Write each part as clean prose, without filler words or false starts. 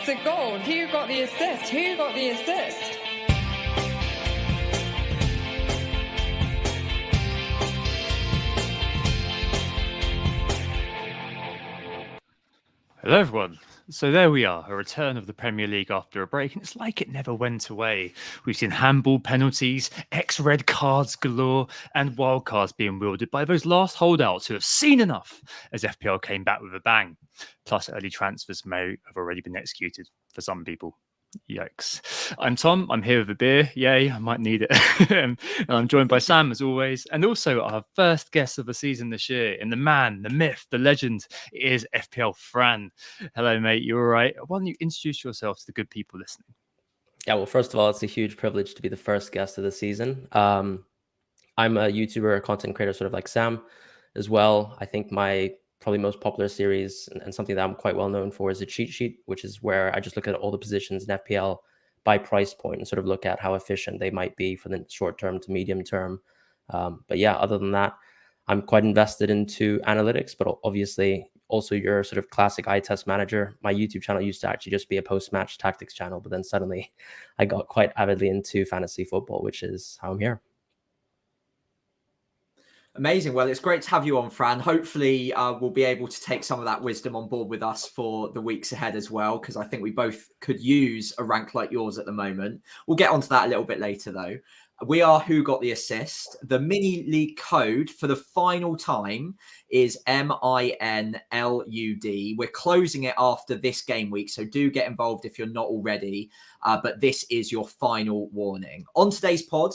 It's a goal. Who got the assist? Who got the assist? Hello, everyone. So there we are, a return of the Premier League after a break, and it's like it never went away. We've seen handball penalties, ex-red cards galore, and wild cards being wielded by those last holdouts who have seen enough as FPL came back with a bang. Plus, early transfers may have already been executed for some people. Yikes. I'm Tom. I'm here with a beer. Yay, I might need it. And I'm joined by Sam, as always, and also our first guest of the season this year. And the man, the myth, the legend is FPL Fran. Hello, mate. You all right? Why don't you introduce yourself to the good people listening? Yeah, well, first of all, it's a huge privilege to be the first guest of the season. I'm a YouTuber, a content creator, sort of like Sam as well. I think my probably most popular series and something that I'm quite well known for is a cheat sheet, which is where I just look at all the positions in FPL by price point and sort of look at how efficient they might be for the short term to medium term. But yeah, other than that, I'm quite invested into analytics, but obviously also your sort of classic eye test manager. My YouTube channel used to actually just be a post-match tactics channel, but then suddenly I got quite avidly into fantasy football, which is how I'm here. Amazing. Well, it's great to have you on, Fran. Hopefully, we'll be able to take some of that wisdom on board with us for the weeks ahead as well, because I think we both could use a rank like yours at the moment. We'll get onto that a little bit later, though. We are Who Got the Assist. The mini league code for the final time is MINLUD. We're closing it after this game week, so do get involved if you're not already. But this is your final warning. On today's pod,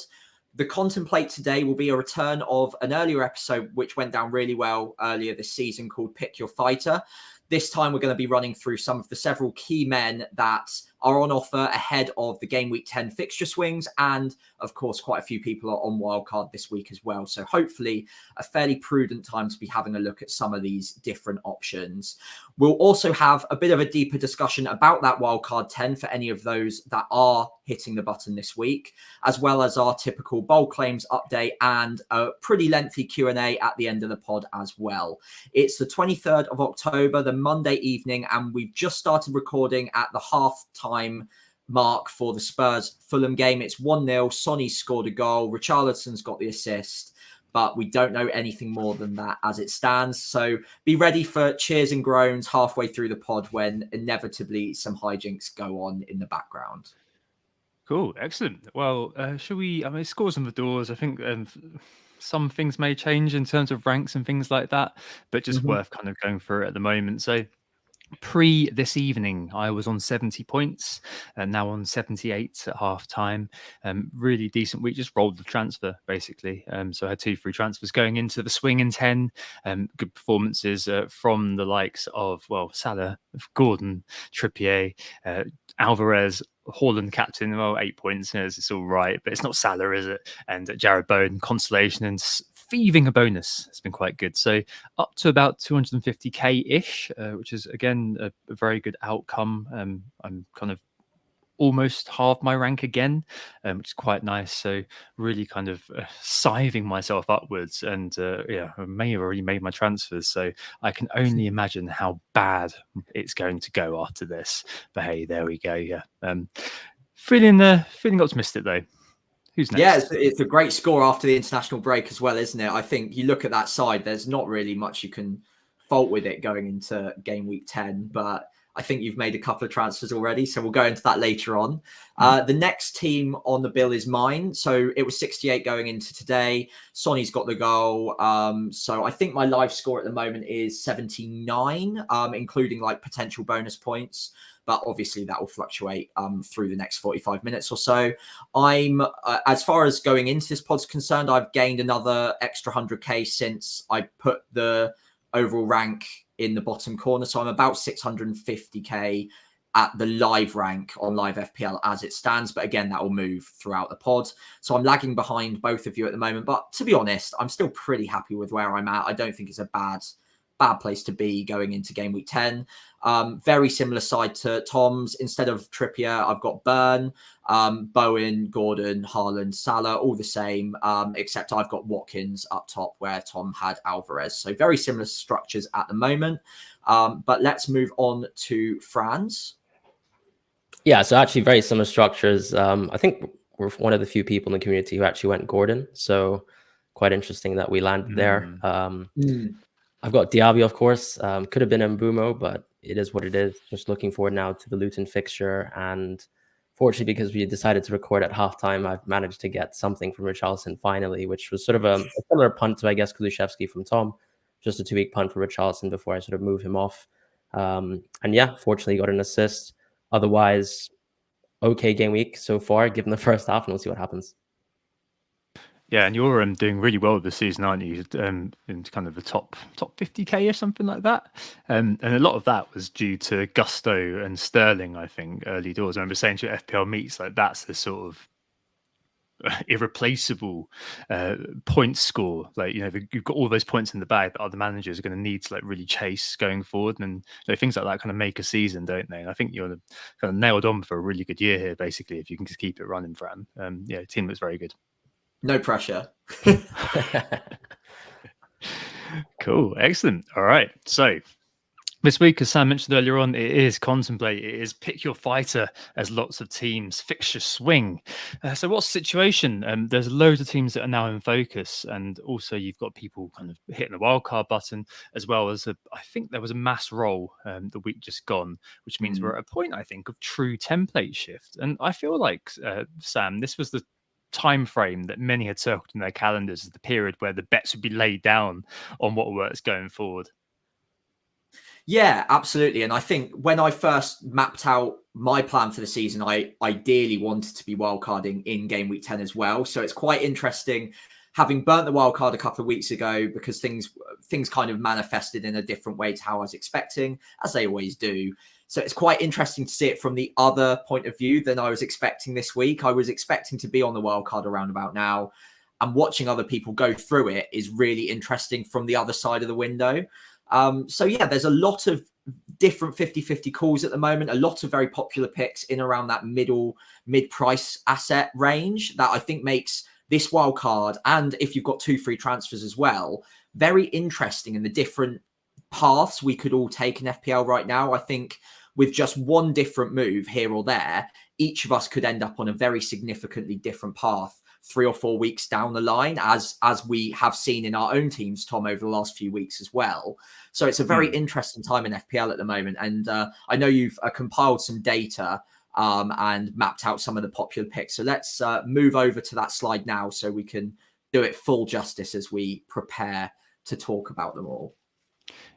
the contemplate today will be a return of an earlier episode, which went down really well earlier this season, called Pick Your Fighter. This time, we're going to be running through some of the several key men that are on offer ahead of the Game Week 10 fixture swings. And, of course, quite a few people are on wildcard this week as well. So hopefully a fairly prudent time to be having a look at some of these different options. We'll also have a bit of a deeper discussion about that wildcard 10 for any of those that are hitting the button this week, as well as our typical bold claims update and a pretty lengthy Q&A at the end of the pod as well. It's the 23rd of October, the Monday evening, and we've just started recording at the half-time mark for the Spurs Fulham game. It's 1-0. Sonny scored a goal. Richarlison's got the assist, but we don't know anything more than that as it stands. So be ready for cheers and groans halfway through the pod when inevitably some hijinks go on in the background. Cool. Excellent. Well, shall we? I mean, scores on the doors. I think some things may change in terms of ranks and things like that, but just worth kind of going through it at the moment. So, pre this evening, I was on 70 points and now on 78 at half time. Really decent week, just rolled the transfer basically. So I had 2 free transfers going into the swing in 10. Good performances from the likes of, well, Salah, Gordon, Trippier, Alvarez, Haaland captain. Well, 8 points, it's all right, but it's not Salah, is it? And Jared Bowen, consolation and thieving a bonus. It's been quite good. So up to about 250k-ish, which is, again, a very good outcome. I'm kind of almost halved my rank again, which is quite nice. So really kind of scything myself upwards. And I may have already made my transfers. So I can only imagine how bad it's going to go after this. But hey, there we go. Yeah. Feeling optimistic, though. Who's next? Yeah, it's a great score after the international break as well, isn't it? I think you look at that side, there's not really much you can fault with it going into game week 10, but I think you've made a couple of transfers already, so we'll go into that later on. The next team on the bill is mine. So it was 68 going into today. Sonny's got the goal. So I think my live score at the moment is 79, including like potential bonus points. But obviously that will fluctuate through the next 45 minutes or so. I'm, as far as going into this pod's concerned, I've gained another extra 100k since I put the overall rank in the bottom corner. So I'm about 650k at the live rank on live FPL as it stands. But again, that will move throughout the pod. So I'm lagging behind both of you at the moment. But to be honest, I'm still pretty happy with where I'm at. I don't think it's a bad place to be going into game week 10. Very similar side to Tom's. Instead of Trippier, I've got Burn, Bowen, Gordon, Haaland, Salah, all the same, except I've got Watkins up top where Tom had Alvarez. So very similar structures at the moment. But let's move on to Fran's. Yeah, so actually very similar structures. I think we're one of the few people in the community who actually went Gordon. So quite interesting that we landed there. I've got Diaby, of course. Could have been Mbumo, but it is what it is. Just looking forward now to the Luton fixture. And fortunately, because we decided to record at halftime, I've managed to get something from Richarlison finally, which was sort of a similar punt to, I guess, Kulusevski from Tom. Just a 2-week punt for Richarlison before I sort of move him off. And yeah, fortunately got an assist. Otherwise, okay game week so far, given the first half, and we'll see what happens. Yeah, and you're doing really well this season, aren't you? In kind of the top 50k or something like that. And a lot of that was due to Gusto and Sterling, I think, early doors. I remember saying to FPL meets, like, that's the sort of irreplaceable point score. Like, you know, you've got all those points in the bag that other managers are going to need to like really chase going forward, and you know, things like that kind of make a season, don't they? And I think you're kind of nailed on for a really good year here, basically, if you can just keep it running, Fran. Yeah, team looks very good. No pressure. Cool, excellent. All right, so this week, as Sam mentioned earlier on, it is contemplate. It is pick your fighter as lots of teams fixture swing. So what's the situation? There's loads of teams that are now in focus, and also you've got people kind of hitting the wildcard button, as well as I think there was a mass roll the week just gone, which means we're at a point, I think, of true template shift. And I feel like, Sam, this was the time frame that many had circled in their calendars as the period where the bets would be laid down on what works going forward. Yeah, absolutely. And I think when I first mapped out my plan for the season, I ideally wanted to be wildcarding in game week 10 as well. So it's quite interesting having burnt the wildcard a couple of weeks ago, because things kind of manifested in a different way to how I was expecting, as they always do. So it's quite interesting to see it from the other point of view than I was expecting this week. I was expecting to be on the wildcard around about now, and watching other people go through it is really interesting from the other side of the window. So yeah, there's a lot of different 50-50 calls at the moment, a lot of very popular picks in around that mid-price asset range that I think makes this wild card, and if you've got 2 free transfers as well, very interesting in the different paths we could all take in FPL right now. I think with just one different move here or there, each of us could end up on a very significantly different path 3 or 4 weeks down the line, as we have seen in our own teams, Tom, over the last few weeks as well. So it's a very interesting time in FPL at the moment. And I know you've compiled some data and mapped out some of the popular picks. So let's move over to that slide now so we can do it full justice as we prepare to talk about them all.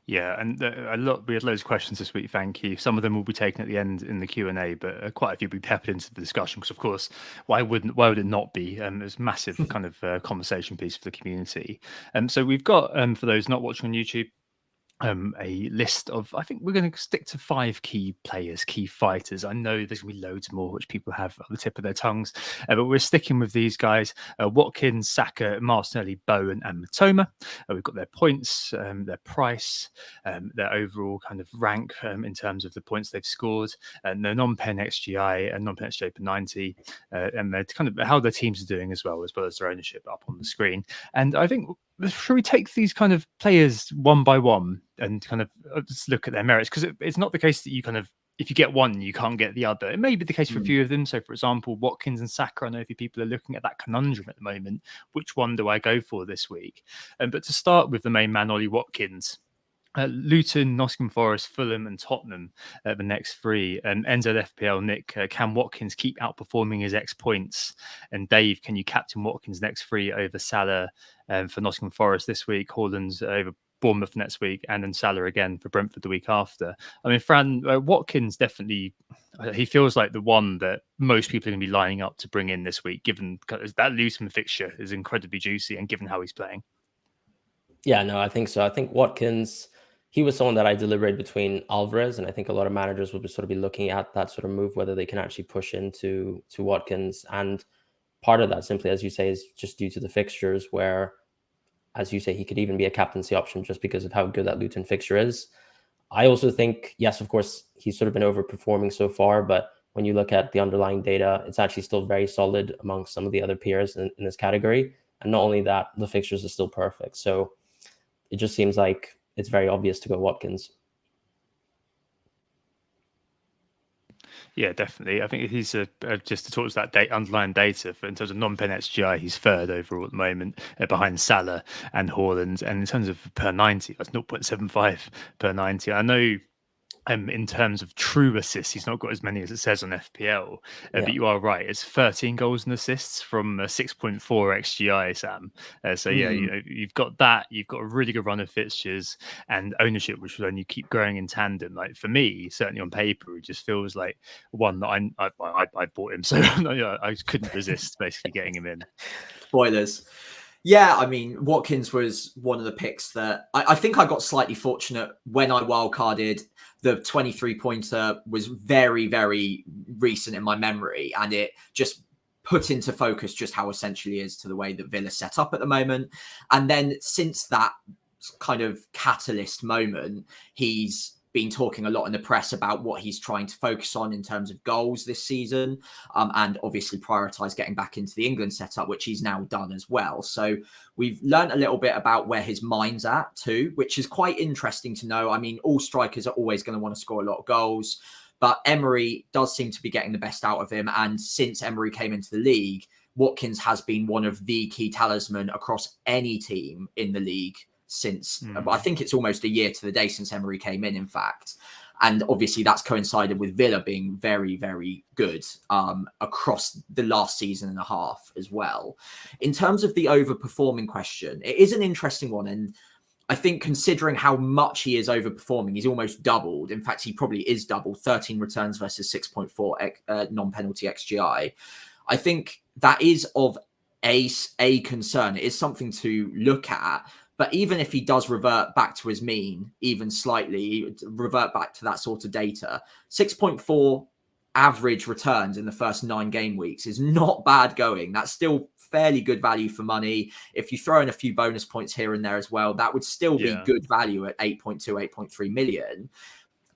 Yeah, and we had loads of questions this week. Thank you. Some of them will be taken at the end in the Q&A, but quite a few will be peppered into the discussion because, of course, why would it not be? It's a massive kind of conversation piece for the community. So we've got, for those not watching on YouTube, a list of, I think we're going to stick to 5 key players, key fighters. I know there's going to be loads more which people have on the tip of their tongues, but we're sticking with these guys: Watkins, Saka, Martinelli, Bowen and Mitoma. We've got their points, their price, their overall kind of rank in terms of the points they've scored, and their non-pen XGI and non-pen XGI per 90, and their kind of how their teams are doing as well as their ownership up on the screen. And I think, should we take these kind of players one by one and kind of just look at their merits? Because it's not the case that you kind of, if you get one, you can't get the other. It may be the case for a few of them. So, for example, Watkins and Saka, I know a few people are looking at that conundrum at the moment. Which one do I go for this week? But to start with the main man, Ollie Watkins. Luton, Nottingham Forest, Fulham and Tottenham the next 3. And NZFPL Nick, can Watkins keep outperforming his X points? And Dave, can you captain Watkins next 3 over Salah for Nottingham Forest this week, Haaland's over Bournemouth next week, and then Salah again for Brentford the week after? I mean, Fran, Watkins definitely, he feels like the one that most people are going to be lining up to bring in this week, given that Luton fixture is incredibly juicy and given how he's playing. Yeah, no, I think so. I think Watkins, he was someone that I deliberated between Alvarez, and I think a lot of managers will be looking at that sort of move, whether they can actually push into Watkins. And part of that, simply as you say, is just due to the fixtures, where, as you say, he could even be a captaincy option just because of how good that Luton fixture is. I also think, yes, of course, he's sort of been overperforming so far, but when you look at the underlying data, it's actually still very solid amongst some of the other peers in this category. And not only that, the fixtures are still perfect. So it just seems like it's very obvious to go Watkins. Yeah, definitely. I think he's just to talk to that underlying data in terms of non-pen XGI, he's third overall at the moment, behind Salah and Haaland. And in terms of per 90, that's 0.75 per 90. I know in terms of true assists, he's not got as many as it says on FPL, Yeah. but you are right. It's 13 goals and assists from 6.4 XGI, Sam. So yeah, you've got that. You've got a really good run of fixtures and ownership, which will only keep growing in tandem. Like for me, certainly on paper, it just feels like one that I bought him, so I couldn't resist basically getting him in. Spoilers. Yeah, I mean, Watkins was one of the picks that I think I got slightly fortunate when I wildcarded. The 23-pointer was very, very recent in my memory, and it just put into focus just how essential he is to the way that Villa set up at the moment. And then since that kind of catalyst moment, he's been talking a lot in the press about what he's trying to focus on in terms of goals this season, and obviously prioritize getting back into the England setup, which he's now done as well. So we've learned a little bit about where his mind's at too, which is quite interesting to know. I mean, all strikers are always going to want to score a lot of goals, but Emery does seem to be getting the best out of him. And since Emery came into the league, Watkins has been one of the key talisman across any team in the league since, I think it's almost a year to the day since Emery came in fact. And obviously that's coincided with Villa being very, very good across the last season and a half as well. In terms of the overperforming question, it is an interesting one. And I think considering how much he is overperforming, he's almost doubled. In fact, he probably is doubled, 13 returns versus 6.4 non-penalty XGI. I think that is of a concern. It is something to look at. But even if he does revert back to his mean, even slightly, revert back to that sort of data, 6.4 average returns in the first 9 game weeks is not bad going. That's still fairly good value for money. If you throw in a few bonus points here and there as well, that would still be good value at 8.2, 8.3 million.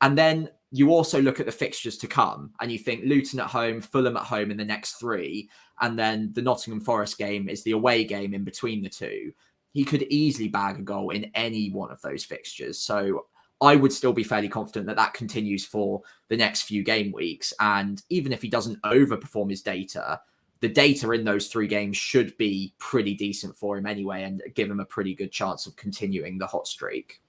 And then you also look at the fixtures to come and you think Luton at home, Fulham at home in the next 3. And then the Nottingham Forest game is the away game in between the 2. He could easily bag a goal in any one of those fixtures. So I would still be fairly confident that that continues for the next few game weeks. And even if he doesn't overperform his data, the data in those 3 games should be pretty decent for him anyway and give him a pretty good chance of continuing the hot streak.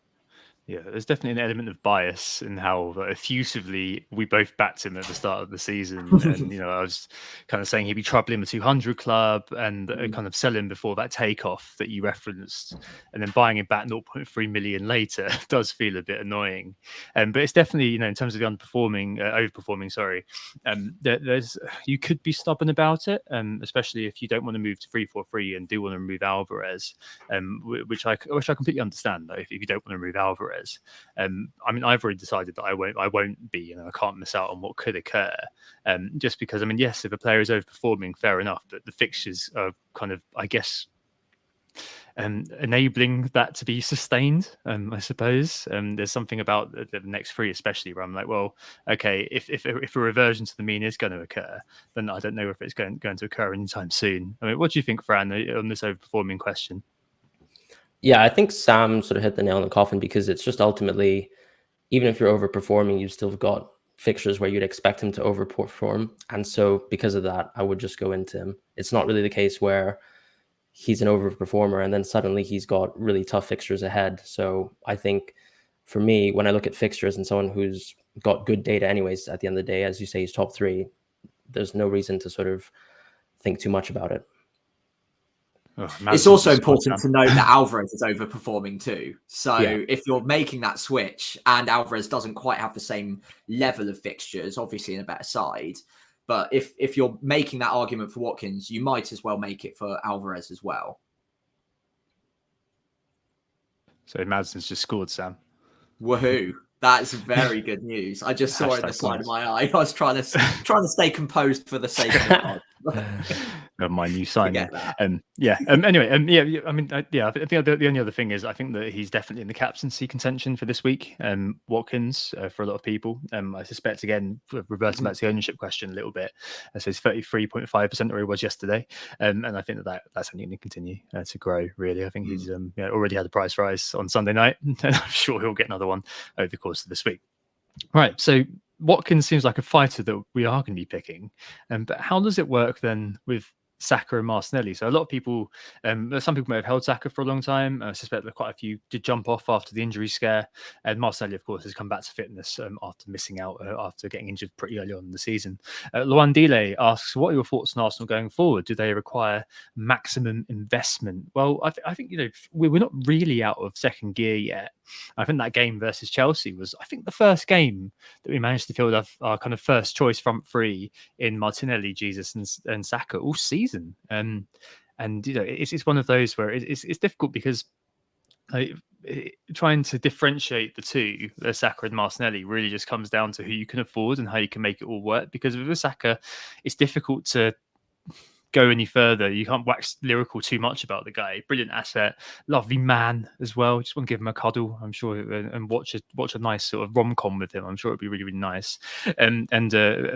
Yeah, there's definitely an element of bias in how effusively we both backed him at the start of the season. And, I was kind of saying he'd be troubling the 200 club and kind of selling before that takeoff that you referenced. And then buying him back 0.3 million later does feel a bit annoying. But it's definitely, in terms of the overperforming, there's you could be stubborn about it, especially if you don't want to move to 3-4-3 and do want to remove Alvarez, which I completely understand, though, if you don't want to remove Alvarez. I mean, I've already decided that I won't be, I can't miss out on what could occur. Just because, yes, if a player is overperforming, fair enough, but the fixtures are kind of, I guess, enabling that to be sustained, I suppose. There's something about the next 3 especially where I'm like, well, okay, if a reversion to the mean is going to occur, then I don't know if it's going to occur anytime soon. What do you think, Fran, on this overperforming question? Yeah, I think Sam sort of hit the nail on the coffin, because it's just ultimately, even if you're overperforming, you've still got fixtures where you'd expect him to overperform. And so because of that, I would just go into him. It's not really the case where he's an overperformer and then suddenly he's got really tough fixtures ahead. So I think for me, when I look at fixtures and someone who's got good data anyways, at the end of the day, as you say, he's top 3, there's no reason to sort of think too much about it. It's also important to note that Alvarez is overperforming too. So if you're making that switch and Alvarez doesn't quite have the same level of fixtures, obviously in a better side, but if you're making that argument for Watkins, you might as well make it for Alvarez as well. So Madson's just scored, Sam. Woohoo. That's very good news. I just saw it in the side of my eye. I was trying to stay composed for the sake of the pod. My new signing. Anyway, I think the only other thing is I think that he's definitely in the captaincy contention for this week. Watkins, for a lot of people. I suspect, again, reverting back to the ownership question a little bit, so it's 33.5% where he was yesterday, and I think that's only going to continue to grow. Really, I think he's already had a price rise on Sunday night, and I'm sure he'll get another one over the course of this week. Right, so Watkins seems like a fighter that we are going to be picking. But how does it work then with Saka and Martinelli? So a lot of people, some people may have held Saka for a long time. I suspect that quite a few did jump off after the injury scare. And Martinelli, of course, has come back to fitness after missing out after getting injured pretty early on in the season. Luandile asks, what are your thoughts on Arsenal going forward? Do they require maximum investment? Well, I think, we're not really out of second gear yet. I think that game versus Chelsea was, I think, the first game that we managed to field our kind of first choice front three in Martinelli, Jesus, and Saka all season. And it's one of those where it's difficult because trying to differentiate the two, Saka and Martinelli, really just comes down to who you can afford and how you can make it all work. Because with Saka, it's difficult to go any further. You can't wax lyrical too much about the guy. Brilliant asset, lovely man as well. Just want to give him a cuddle, I'm sure, and watch a nice sort of rom-com with him. I'm sure it'd be really, really nice. And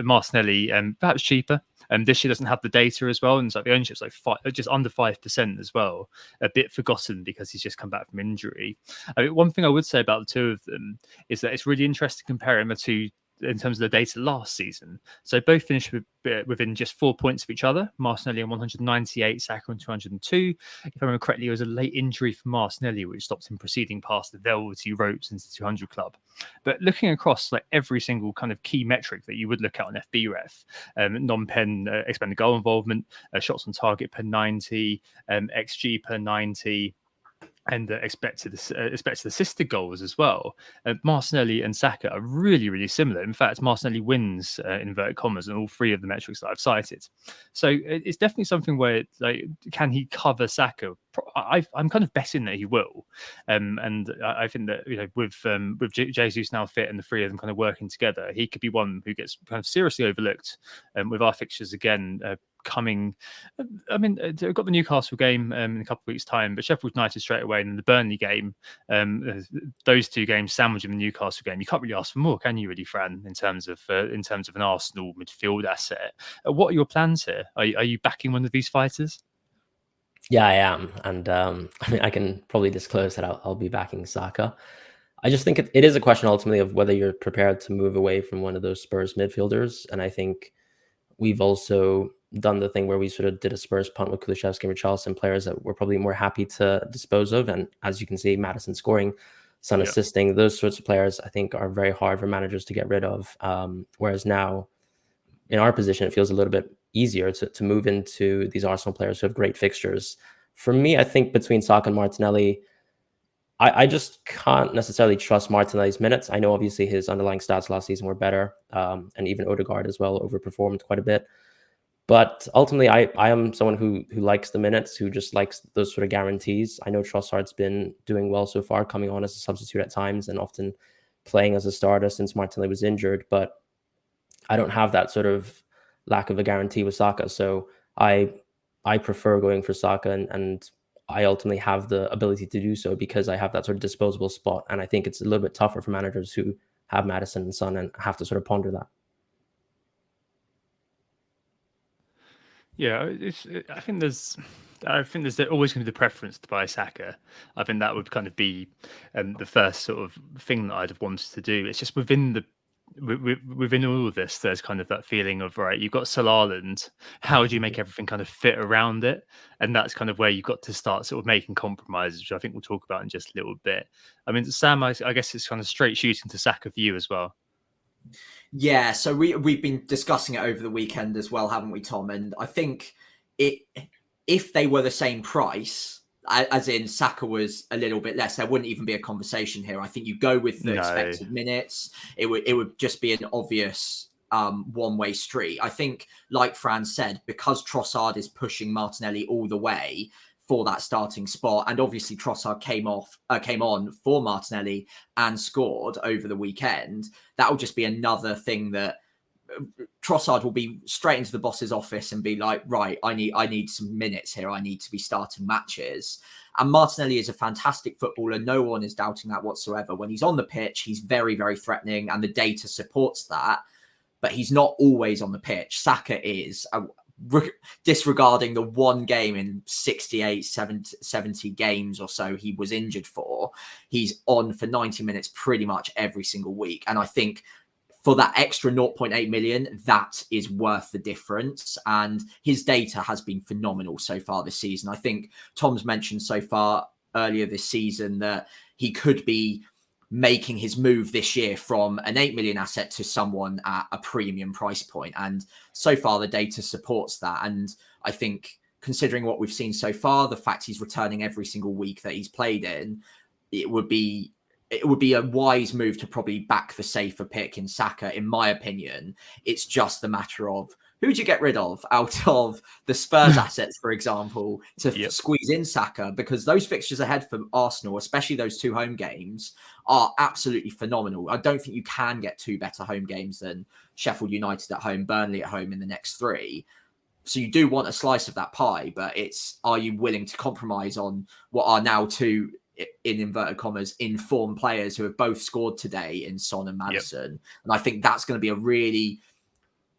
Martinelli, perhaps cheaper. This year doesn't have the data as well, and it's like the ownership's like just under 5% as well. A bit forgotten because he's just come back from injury. One thing I would say about the two of them is that it's really interesting comparing the two in terms of the data last season. So both finished within just 4 points of each other. Martinelli on 198, Saka on 202. If I remember correctly, it was a late injury for Martinelli, which stopped him proceeding past the velvety ropes into the 200 club. But looking across like every single kind of key metric that you would look at on FBref, non-pen expected goal involvement, shots on target per 90, XG per 90, and expected assisted goals as well. Martinelli and Saka are really, really similar. In fact, Martinelli wins inverted commas on all three of the metrics that I've cited. So it's definitely something where, like, can he cover Saka? I'm kind of betting that he will, and I think that with Jesus now fit and the three of them kind of working together, he could be one who gets kind of seriously overlooked. With our fixtures again coming, I mean, I've got the Newcastle game in a couple of weeks' time, but Sheffield United straight away, and then the Burnley game. Those two games sandwiching the Newcastle game. You can't really ask for more, can you, really, Fran? In terms of an Arsenal midfield asset, what are your plans here? Are you backing one of these fighters? Yeah, I am, and I mean, I can probably disclose that I'll be backing Saka. I just think it is a question ultimately of whether you're prepared to move away from one of those Spurs midfielders, and I think we've also done the thing where we sort of did a Spurs punt with Kulusevski and Richarlison, players that we're probably more happy to dispose of. And as you can see, Maddison scoring, Son assisting, those sorts of players I think are very hard for managers to get rid of. Whereas now, in our position, it feels a little bit easier to move into these Arsenal players who have great fixtures. For me, I think between Saka and Martinelli, I just can't necessarily trust Martinelli's minutes. I know obviously his underlying stats last season were better, and even Odegaard as well overperformed quite a bit. But ultimately, I am someone who likes the minutes, who just likes those sort of guarantees. I know Trossard's been doing well so far, coming on as a substitute at times and often playing as a starter since Martinelli was injured. But I don't have that sort of lack of a guarantee with Saka. So I prefer going for Saka, and I ultimately have the ability to do so because I have that sort of disposable spot. And I think it's a little bit tougher for managers who have Maddison and Son and have to sort of ponder that. Yeah, I think there's always going to be the preference to buy Saka. I think that would kind of be the first sort of thing that I'd have wanted to do. It's just within all of this, there's kind of that feeling of, right, you've got Salaland. How do you make everything kind of fit around it? And that's kind of where you've got to start sort of making compromises, which I think we'll talk about in just a little bit. I mean, Sam, I guess it's kind of straight shooting to Saka for you as well. Yeah, so we've been discussing it over the weekend as well, haven't we, Tom? And I think if they were the same price, as in Saka was a little bit less, there wouldn't even be a conversation here. I think you go with the expected minutes. It would just be an obvious one-way street. I think, like Fran said, because Trossard is pushing Martinelli all the way for that starting spot, and obviously Trossard came on for Martinelli and scored over the weekend, that will just be another thing that Trossard will be straight into the boss's office and be like, right, I need some minutes here. I need to be starting matches. And Martinelli is a fantastic footballer. No one is doubting that whatsoever. When he's on the pitch, he's very, very threatening, and the data supports that. But he's not always on the pitch. Saka is. Disregarding the one game in 68, 70 games or so he was injured for, he's on for 90 minutes pretty much every single week. And I think for that extra 0.8 million, that is worth the difference. And his data has been phenomenal so far this season. I think Tom's mentioned so far earlier this season that he could be making his move this year from an 8 million asset to someone at a premium price point. And so far the data supports that. And I think considering what we've seen so far, the fact he's returning every single week that he's played in, it would be a wise move to probably back the safer pick in Saka, in my opinion. It's just the matter of who do you get rid of out of the Spurs assets, for example, to squeeze in Saka, because those fixtures ahead for Arsenal, especially those 2 home games, are absolutely phenomenal. I don't think you can get 2 better home games than Sheffield United at home, Burnley at home in the next 3. So you do want a slice of that pie, but are you willing to compromise on what are now 2, in inverted commas, informed players who have both scored today in Son and Maddison? And I think that's going to be a really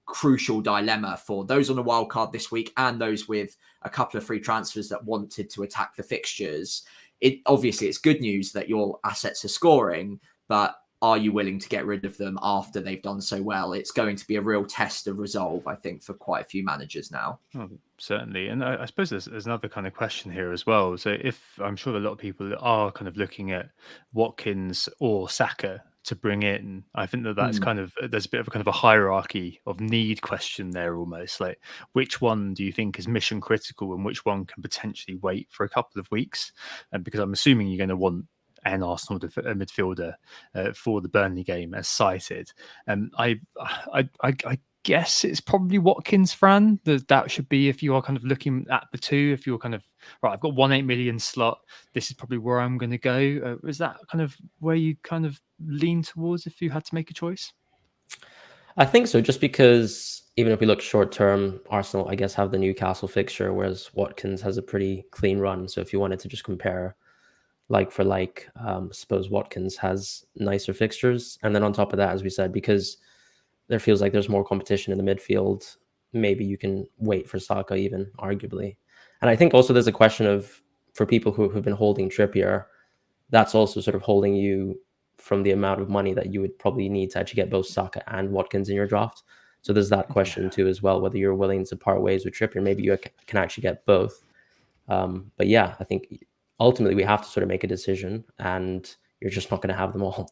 crucial dilemma for those on the wild card this week and those with a couple of free transfers that wanted to attack the fixtures. Obviously, it's good news that your assets are scoring, but are you willing to get rid of them after they've done so well? It's going to be a real test of resolve, I think, for quite a few managers now. Oh, certainly. And I suppose there's another kind of question here as well. So I'm sure a lot of people are kind of looking at Watkins or Saka to bring in, I think that's kind of, there's a bit of a kind of a hierarchy of need question there almost. Like, which one do you think is mission critical and which one can potentially wait for a couple of weeks? And because I'm assuming you're going to want an Arsenal midfielder for the Burnley game as cited. I guess it's probably Watkins, Fran. That should be, if you are kind of looking at the 2, if you're kind of, right, I've got 1 million slot, this is probably where I'm going to go. Is that kind of where you kind of lean towards if you had to make a choice? I think so, just because even if we look short term, Arsenal, I guess, have the Newcastle fixture, whereas Watkins has a pretty clean run. So if you wanted to just compare like for like, suppose Watkins has nicer fixtures. And then on top of that, as we said, because there feels like there's more competition in the midfield, maybe you can wait for Saka even, arguably. And I think also there's a question of, for people who've been holding Trippier, that's also sort of holding you from the amount of money that you would probably need to actually get both Saka and Watkins in your draft. So there's that question too as well, whether you're willing to part ways with Trippier. Maybe you can actually get both. But yeah, I think ultimately we have to sort of make a decision, and you're just not going to have them all.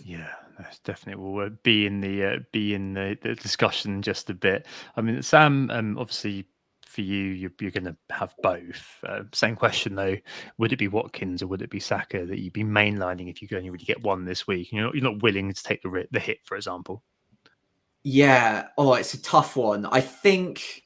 Yeah, that's definitely will be in the discussion just a bit. I mean, Sam, obviously for you're going to have both. Same question though: would it be Watkins or would it be Saka that you'd be mainlining if you could only really get one this week? You're not willing to take the hit, for example. Yeah. Oh, it's a tough one. I think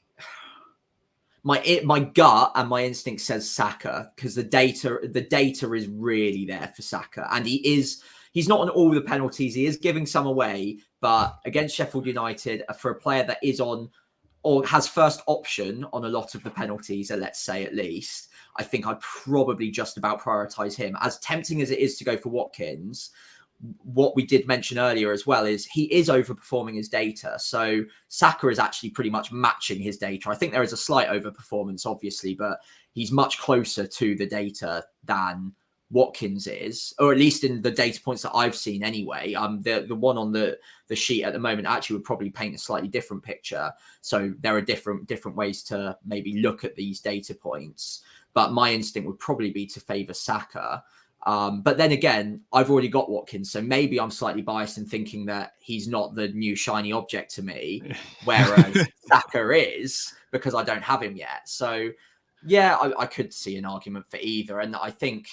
my gut and my instinct says Saka, because the data is really there for Saka, and he's not on all the penalties. He is giving some away, but against Sheffield United, for a player that is on or has first option on a lot of the penalties, let's say at least, I think I'd probably just about prioritise him. As tempting as it is to go for Watkins, what we did mention earlier as well is he is overperforming his data. So Saka is actually pretty much matching his data. I think there is a slight overperformance, obviously, but he's much closer to the data than Watkins is, or at least in the data points that I've seen anyway. The one on the sheet at the moment actually would probably paint a slightly different picture. So there are different ways to maybe look at these data points. But my instinct would probably be to favour Saka. But then again, I've already got Watkins, so maybe I'm slightly biased in thinking that he's not the new shiny object to me, whereas Saka is, because I don't have him yet. So yeah, I could see an argument for either. And I think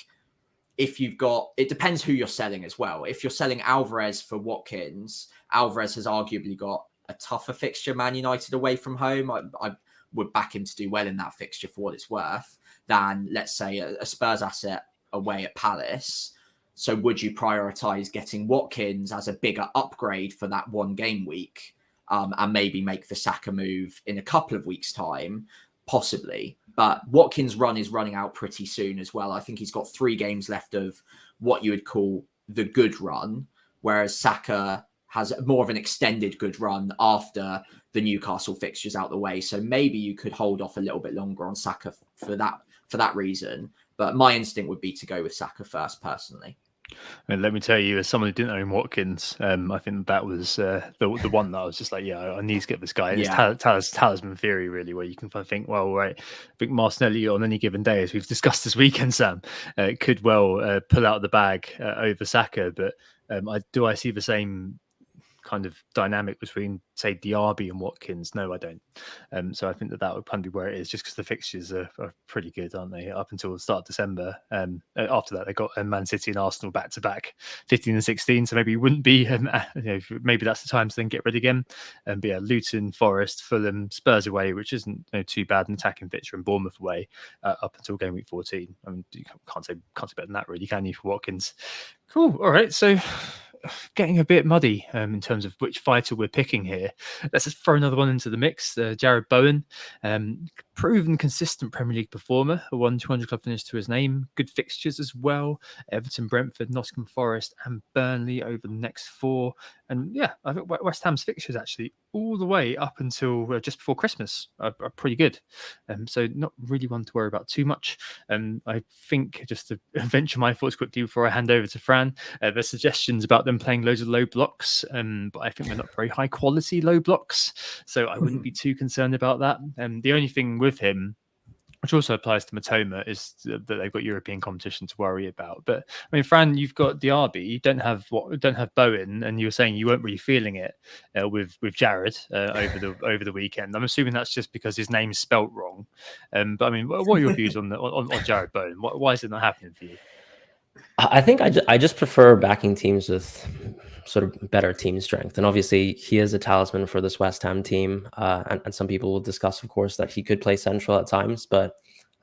if you've got, it depends who you're selling as well. If you're selling Alvarez for Watkins, Alvarez has arguably got a tougher fixture, Man United away from home. I would back him to do well in that fixture for what it's worth, than, let's say, a Spurs asset away at Palace. So would you prioritize getting Watkins as a bigger upgrade for that one game week, and maybe make the Saka move in a couple of weeks' time? Possibly. But Watkins' run is running out pretty soon as well. I think he's got 3 games left of what you would call the good run, whereas Saka has more of an extended good run after the Newcastle fixtures out the way. So maybe you could hold off a little bit longer on Saka for that reason. But my instinct would be to go with Saka first, personally. And let me tell you, as someone who didn't own Watkins, I think that was the one that I was just like, yeah, I need to get this guy. And it's talisman theory, really, where you can think, well, right, I think Martinelli on any given day, as we've discussed this weekend, Sam, could well pull out the bag over Saka. But I see the same kind of dynamic between, say, Diaby and Watkins? No, I don't. So I think that would probably be where it is, just because the fixtures are pretty good, aren't they? Up until the start of December. After that, they got Man City and Arsenal back to back, 15 and 16. So maybe it wouldn't be, maybe that's the time to then get rid again. But yeah, Luton, Forest, Fulham, Spurs away, which isn't too bad, an attacking fixture, and Bournemouth away up until game week 14. I mean, you can't say better than that, really, can you, for Watkins? Cool. All right. So getting a bit muddy in terms of which fighter we're picking here. Let's just throw another one into the mix. Jared Bowen, proven consistent Premier League performer, a 1-200 club finish to his name. Good fixtures as well. Everton, Brentford, Nottingham Forest and Burnley over the next 4. And yeah, I think West Ham's fixtures actually all the way up until just before Christmas are pretty good. So not really one to worry about too much. I think, just to venture my thoughts quickly before I hand over to Fran, there's suggestions about them playing loads of low blocks, but I think they're not very high quality low blocks, so I wouldn't be too concerned about that. The only thing with him, which also applies to Mitoma, is that they've got European competition to worry about. But I mean, Fran, you've got Diaby, you don't have Bowen, and you were saying you weren't really feeling it with Jared over the weekend. I'm assuming that's just because his name's spelt wrong. But I mean, what are your views on Jared Bowen? Why is it not happening for you? I think I just prefer backing teams with sort of better team strength. And obviously he is a talisman for this West Ham team. And some people will discuss, of course, that he could play central at times. But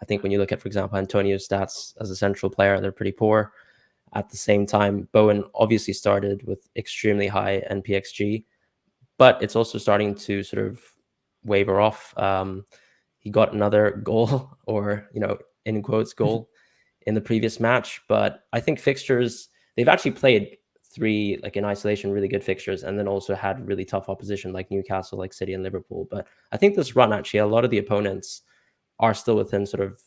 I think when you look at, for example, Antonio's stats as a central player, they're pretty poor. At the same time, Bowen obviously started with extremely high NPXG, but it's also starting to sort of waver off. He got another goal, or, in quotes, goal in the previous match. But I think fixtures, they've actually played 3, like in isolation, really good fixtures, and then also had really tough opposition like Newcastle, like City and Liverpool. But I think this run, actually, a lot of the opponents are still within sort of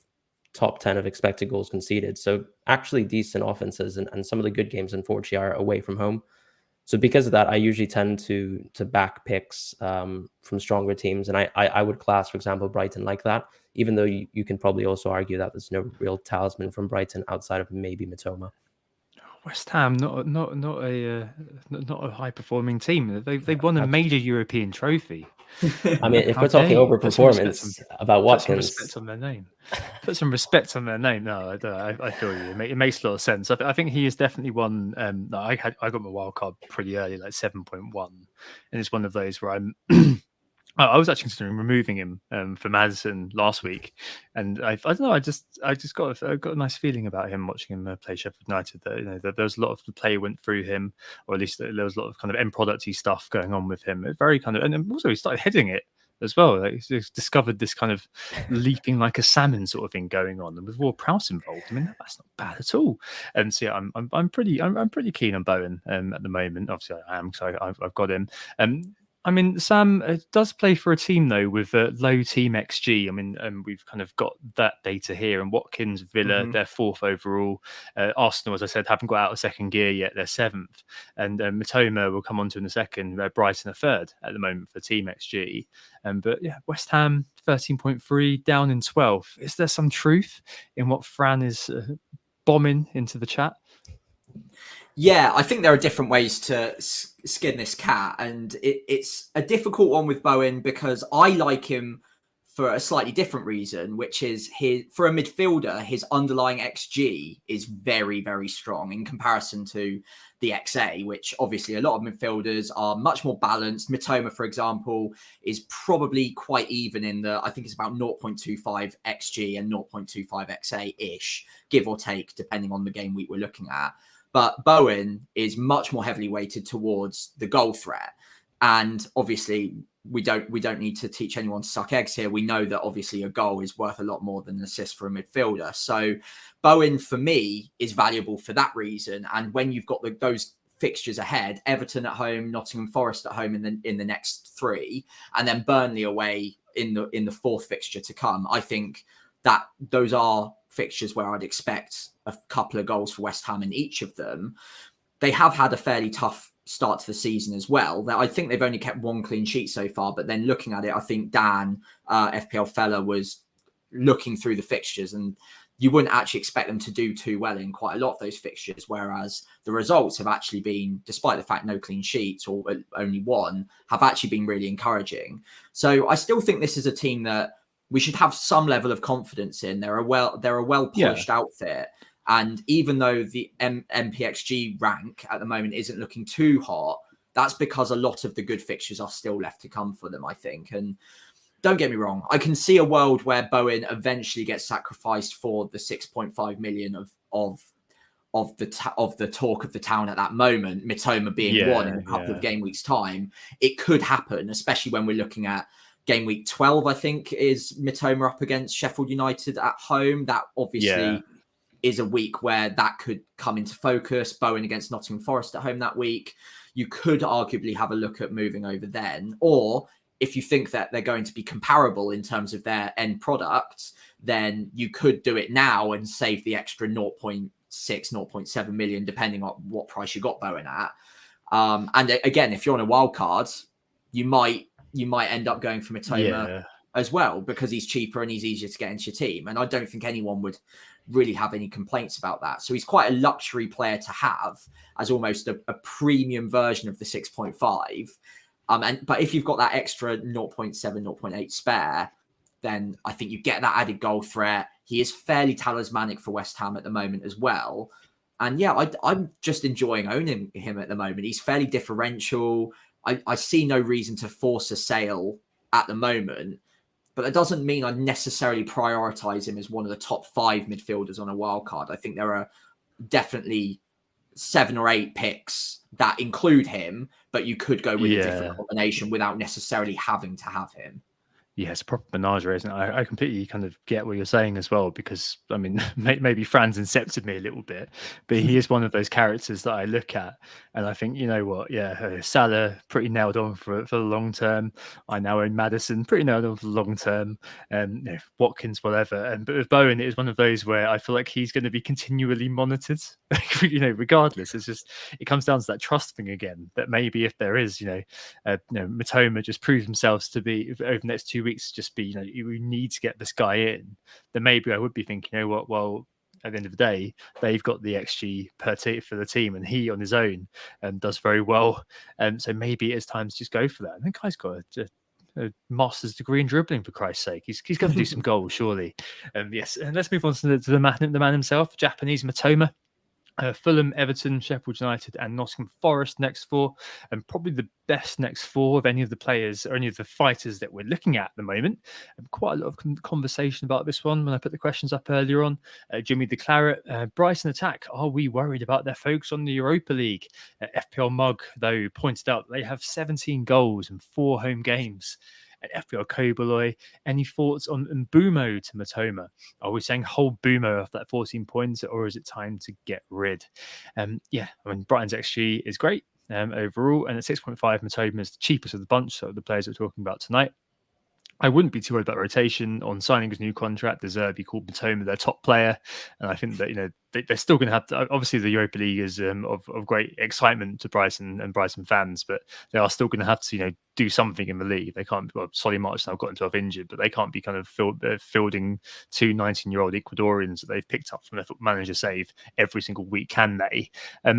top 10 of expected goals conceded. So actually decent offenses, and some of the good games, unfortunately, are away from home. So because of that, I usually tend to back picks from stronger teams. And I would class, for example, Brighton like that, even though you can probably also argue that there's no real talisman from Brighton outside of maybe Mitoma. West Ham, not a high performing team. They've won a major European trophy. I mean, if we're talking overperformance about Watkins, put some respect on their name. Put some respect on their name. No, I feel you. It makes a lot of sense. I think he is definitely one. I got my wild card pretty early, like 7.1, and it's one of those where I'm. I was actually considering removing him for Madison last week, and I don't know. I just got a nice feeling about him watching him play Sheffield United. That there was a lot of the play went through him, or at least there was a lot of kind of end producty stuff going on with him. It very kind of, and also he started heading it as well. Like, he's discovered this kind of leaping like a salmon sort of thing going on, and with Ward Prowse involved. I mean, that's not bad at all. And so yeah, I'm pretty keen on Bowen at the moment. Obviously, I am, so I've got him. I mean, Sam does play for a team, though, with low team XG. I mean, we've kind of got that data here. And Watkins, Villa, they're 4th overall. Arsenal, as I said, haven't got out of second gear yet. They're 7th. And Mitoma will come on to in a second. Brighton are 3rd at the moment for team XG. But yeah, West Ham, 13.3, down in 12th. Is there some truth in what Fran is bombing into the chat? Yeah, I think there are different ways to skin this cat, and it's a difficult one with Bowen because I like him for a slightly different reason, which is for a midfielder, his underlying XG is very, very strong in comparison to the XA, which obviously a lot of midfielders are much more balanced. Mitoma, for example, is probably quite even in I think it's about 0.25 XG and 0.25 XA-ish, give or take, depending on the game week we're looking at. But Bowen is much more heavily weighted towards the goal threat. And obviously, we don't need to teach anyone to suck eggs here. We know that obviously a goal is worth a lot more than an assist for a midfielder. So Bowen, for me, is valuable for that reason. And when you've got those fixtures ahead, Everton at home, Nottingham Forest at home in the next 3, and then Burnley away in the 4th fixture to come, I think that those are fixtures where I'd expect a couple of goals for West Ham in each of them. They have had a fairly tough start to the season as well. I think they've only kept one clean sheet so far, but then looking at it, I think Dan, FPL fella, was looking through the fixtures, and you wouldn't actually expect them to do too well in quite a lot of those fixtures, whereas the results have actually been, despite the fact no clean sheets or only one, have actually been really encouraging. So I still think this is a team that we should have some level of confidence in. They're a well-polished outfit. And even though the MPXG rank at the moment isn't looking too hot, that's because a lot of the good fixtures are still left to come for them, I think. And don't get me wrong, I can see a world where Bowen eventually gets sacrificed for the 6.5 million of the talk of the town at that moment, Mitoma being one in a couple of game weeks' time. It could happen, especially when we're looking at game week 12, I think, is Mitoma up against Sheffield United at home. That obviously is a week where that could come into focus. Bowen against Nottingham Forest at home that week. You could arguably have a look at moving over then. Or if you think that they're going to be comparable in terms of their end product, then you could do it now and save the extra 0.6, 0.7 million, depending on what price you got Bowen at. And again, if you're on a wild card, you might end up going for Mitoma as well, because he's cheaper and he's easier to get into your team. And I don't think anyone would really have any complaints about that. So he's quite a luxury player to have as almost a premium version of the 6.5. But if you've got that extra 0.7, 0.8 spare, then I think you get that added goal threat. He is fairly talismanic for West Ham at the moment as well. And I'm just enjoying owning him at the moment. He's fairly differential. I see no reason to force a sale at the moment, but that doesn't mean I necessarily prioritize him as one of the top 5 midfielders on a wild card. I think there are definitely 7 or 8 picks that include him, but you could go with a different combination without necessarily having to have him. Yeah, it's a proper menagerie, isn't it? I completely kind of get what you're saying as well, because I mean, maybe Fran's incepted me a little bit, but he is one of those characters that I look at and I think, you know what? Salah pretty nailed on for the long term. I now own Maddison, pretty nailed on for the long term, and Watkins, whatever. But with Bowen, it is one of those where I feel like he's going to be continually monitored, regardless. It comes down to that trust thing again. That maybe if there is, Mitoma just proves themselves to be over the next 2 weeks, just be, you need to get this guy in, then maybe I would be thinking, well, at the end of the day, they've got the XG for the team, and he on his own does very well. So maybe it's time to just go for that. I think guy's got a master's degree in dribbling, for Christ's sake. He's going to do some goals, surely. Yes, and let's move on to the man himself, Japanese Mitoma. Fulham, Everton, Sheffield United and Nottingham Forest next 4, and probably the best next 4 of any of the players or any of the fighters that we're looking at the moment. Quite a lot of conversation about this one when I put the questions up earlier on. Jimmy the Claret, Brighton Attack, are we worried about their focus on the Europa League? FPL Mug, though, pointed out they have 17 goals in 4 home games. And FPL Koboloi, any thoughts on Mbumo to Mitoma? Are we saying hold Bumo off that 14 points, or is it time to get rid? Brighton's XG is great overall, and at 6.5, Mitoma is the cheapest of the bunch, so the players we're talking about tonight. I wouldn't be too worried about rotation. On signing his new contract, De Zerbi called Mitoma their top player, and I think that they're still going to have to. Obviously, the Europa League is of great excitement to Brighton and Brighton fans, but they are still going to have to do something in the league. They can't. Well, Solly March now got himself injured, but they can't be kind of fielding 2 19-year-old Ecuadorians that they've picked up from their manager save every single week, can they? I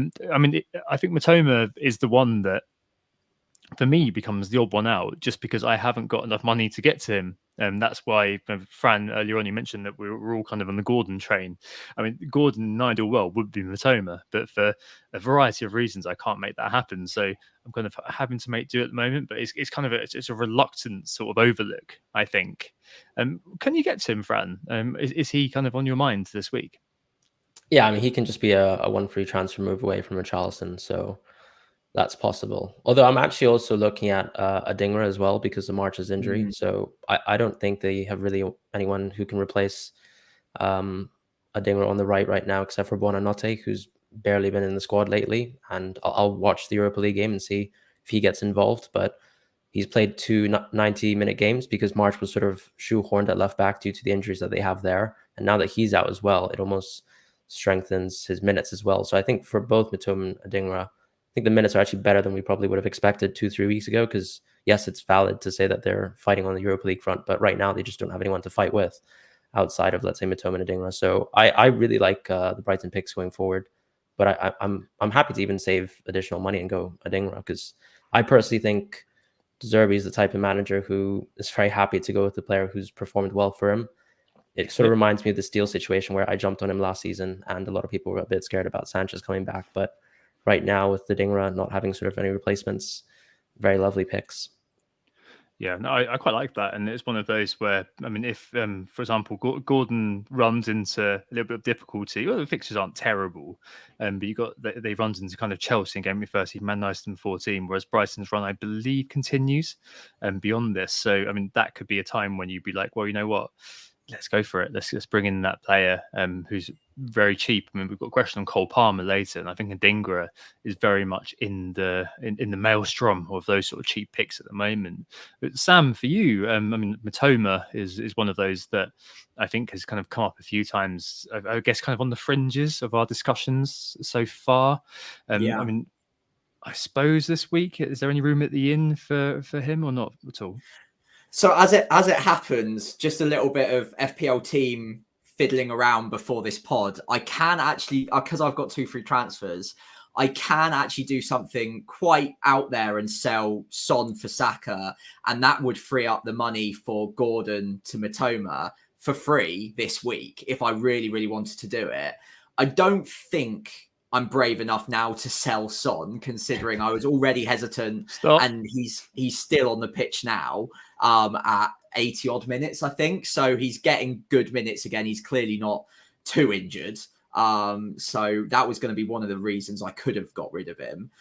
think Mitoma is the one that, for me, becomes the odd one out, just because I haven't got enough money to get to him. And that's why, Fran, earlier on, you mentioned that we're all kind of on the Gordon train. I mean, Gordon in an ideal world would be Mitoma, but for a variety of reasons, I can't make that happen. So I'm kind of having to make do at the moment, but it's kind of it's a reluctant sort of overlook, I think. Can you get to him, Fran? Is he kind of on your mind this week? Yeah, I mean, he can just be a 1 free transfer move away from Richarlison, so that's possible. Although I'm actually also looking at a Dinger as well because of March's injury. So I don't think they have really anyone who can replace a Dinger on the right now, except for Buonanotte, who's barely been in the squad lately. And I'll watch the Europa League game and see if he gets involved. But he's played 2 90-minute games because March was sort of shoehorned at left back due to the injuries that they have there. And now that he's out as well, it almost strengthens his minutes as well. So I think for both Mitoma and Adingra, I think the minutes are actually better than we probably would have expected 2-3 weeks ago. Because yes, it's valid to say that they're fighting on the Europa League front, but right now they just don't have anyone to fight with outside of, let's say, Mitoma and Adingra. So I really like the Brighton picks going forward. But I'm happy to even save additional money and go Adingra, because I personally think De Zerbi is the type of manager who is very happy to go with the player who's performed well for him. It sort of reminds me of the Steele situation where I jumped on him last season, and a lot of people were a bit scared about Sanchez coming back. But right now, with the Adingra not having sort of any replacements, very lovely picks. Yeah, no, I quite like that, and it's one of those where, I mean, if, for example, Gordon runs into a little bit of difficulty, well, the fixtures aren't terrible, but you got they runs into kind of Chelsea in Gameweek 13, Man United in 14, whereas Brighton's run, I believe, continues beyond this. So, I mean, that could be a time when you'd be like, well, you know what? Let's go for it. Let's bring in that player who's very cheap. I mean, we've got a question on Cole Palmer later, and I think Adingra is very much in the maelstrom of those sort of cheap picks at the moment. But Sam, for you, I mean, Mitoma is one of those that I think has kind of come up a few times. I guess kind of on the fringes of our discussions so far. I mean, I suppose this week, is there any room at the inn for him or not at all? So as it happens, just a little bit of FPL team fiddling around before this pod. I can actually, because I've got 2 free transfers, I can actually do something quite out there and sell Son for Saka, and that would free up the money for Gordon to Mitoma for free this week if I really, really wanted to do it. I don't think I'm brave enough now to sell Son, considering I was already hesitant. And he's still on the pitch now at 80 odd minutes, I think. So he's getting good minutes again. He's clearly not too injured. So that was going to be one of the reasons I could have got rid of him.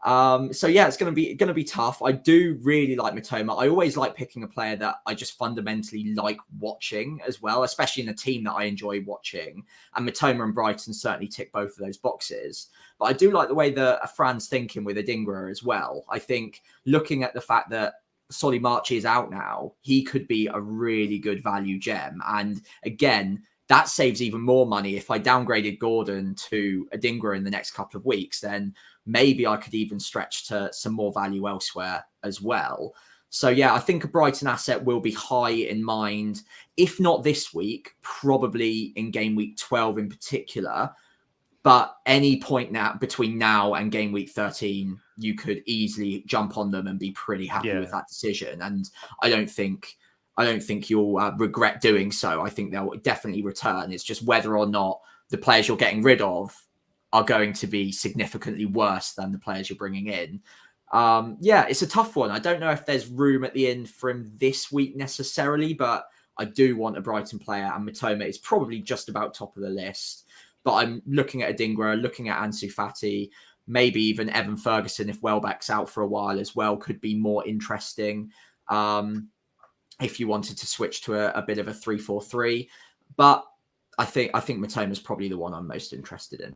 So yeah, it's going to be tough. I do really like Mitoma. I always like picking a player that I just fundamentally like watching as well, especially in a team that I enjoy watching. And Mitoma and Brighton certainly tick both of those boxes. But I do like the way that Fran's thinking with Adingra as well. I think looking at the fact that Solly March is out now, he could be a really good value gem. And again, that saves even more money. If I downgraded Gordon to Adingra in the next couple of weeks, then maybe I could even stretch to some more value elsewhere as well. So yeah, I think a Brighton asset will be high in mind. If not this week, probably in game week 12 in particular. But any point now between now and game week 13, you could easily jump on them and be pretty happy with that decision. And I don't think you'll regret doing so. I think they'll definitely return. It's just whether or not the players you're getting rid of are going to be significantly worse than the players you're bringing in. Yeah, it's a tough one. I don't know if there's room at the end for him this week necessarily, but I do want a Brighton player, and Mitoma is probably just about top of the list. But I'm looking at Adingra, looking at Ansu Fati, maybe even Evan Ferguson if Welbeck's out for a while as well, could be more interesting. If you wanted to switch to a bit of a 3-4-3. But I think Mitoma is probably the one I'm most interested in.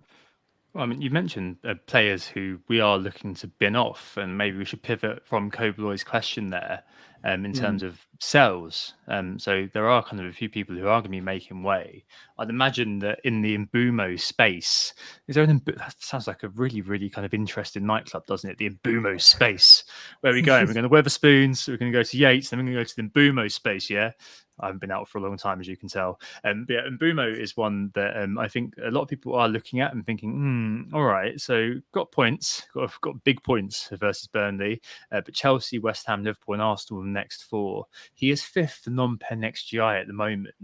Well, I mean, you mentioned players who we are looking to bin off, and maybe we should pivot from Kobloy's question there in terms of sells. So there are kind of a few people who are going to be making way. I'd imagine that in the Mbumo space, is there that sounds like a really, really kind of interesting nightclub, doesn't it? The Mbumo space. Where are we going? We're going to Weatherspoons, we're going to go to Yates, then we're going to go to the Mbumo space, yeah? I haven't been out for a long time, as you can tell. But yeah, Mbumo is one that I think a lot of people are looking at and thinking, all right, so got points, got big points versus Burnley, but Chelsea, West Ham, Liverpool and Arsenal in the next 4. He is 5th non-pen XGI at the moment.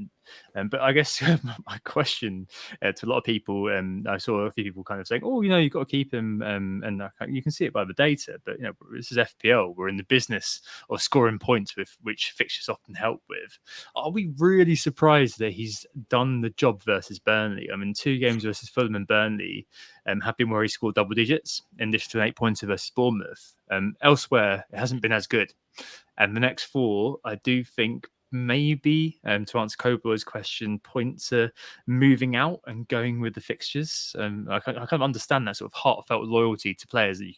But I guess my question to a lot of people, I saw a few people kind of saying, oh, you know, you've got to keep him. And you can see it by the data. But, you know, this is FPL. We're in the business of scoring points, with which fixtures often help with. Are we really surprised that he's done the job versus Burnley? I mean, 2 games versus Fulham and Burnley have been where he scored double digits, in addition to an 8-pointer versus Bournemouth. Elsewhere, it hasn't been as good. And the next 4, I do think maybe, to answer Cobblow's question, point to moving out and going with the fixtures. I kind of understand that sort of heartfelt loyalty to players that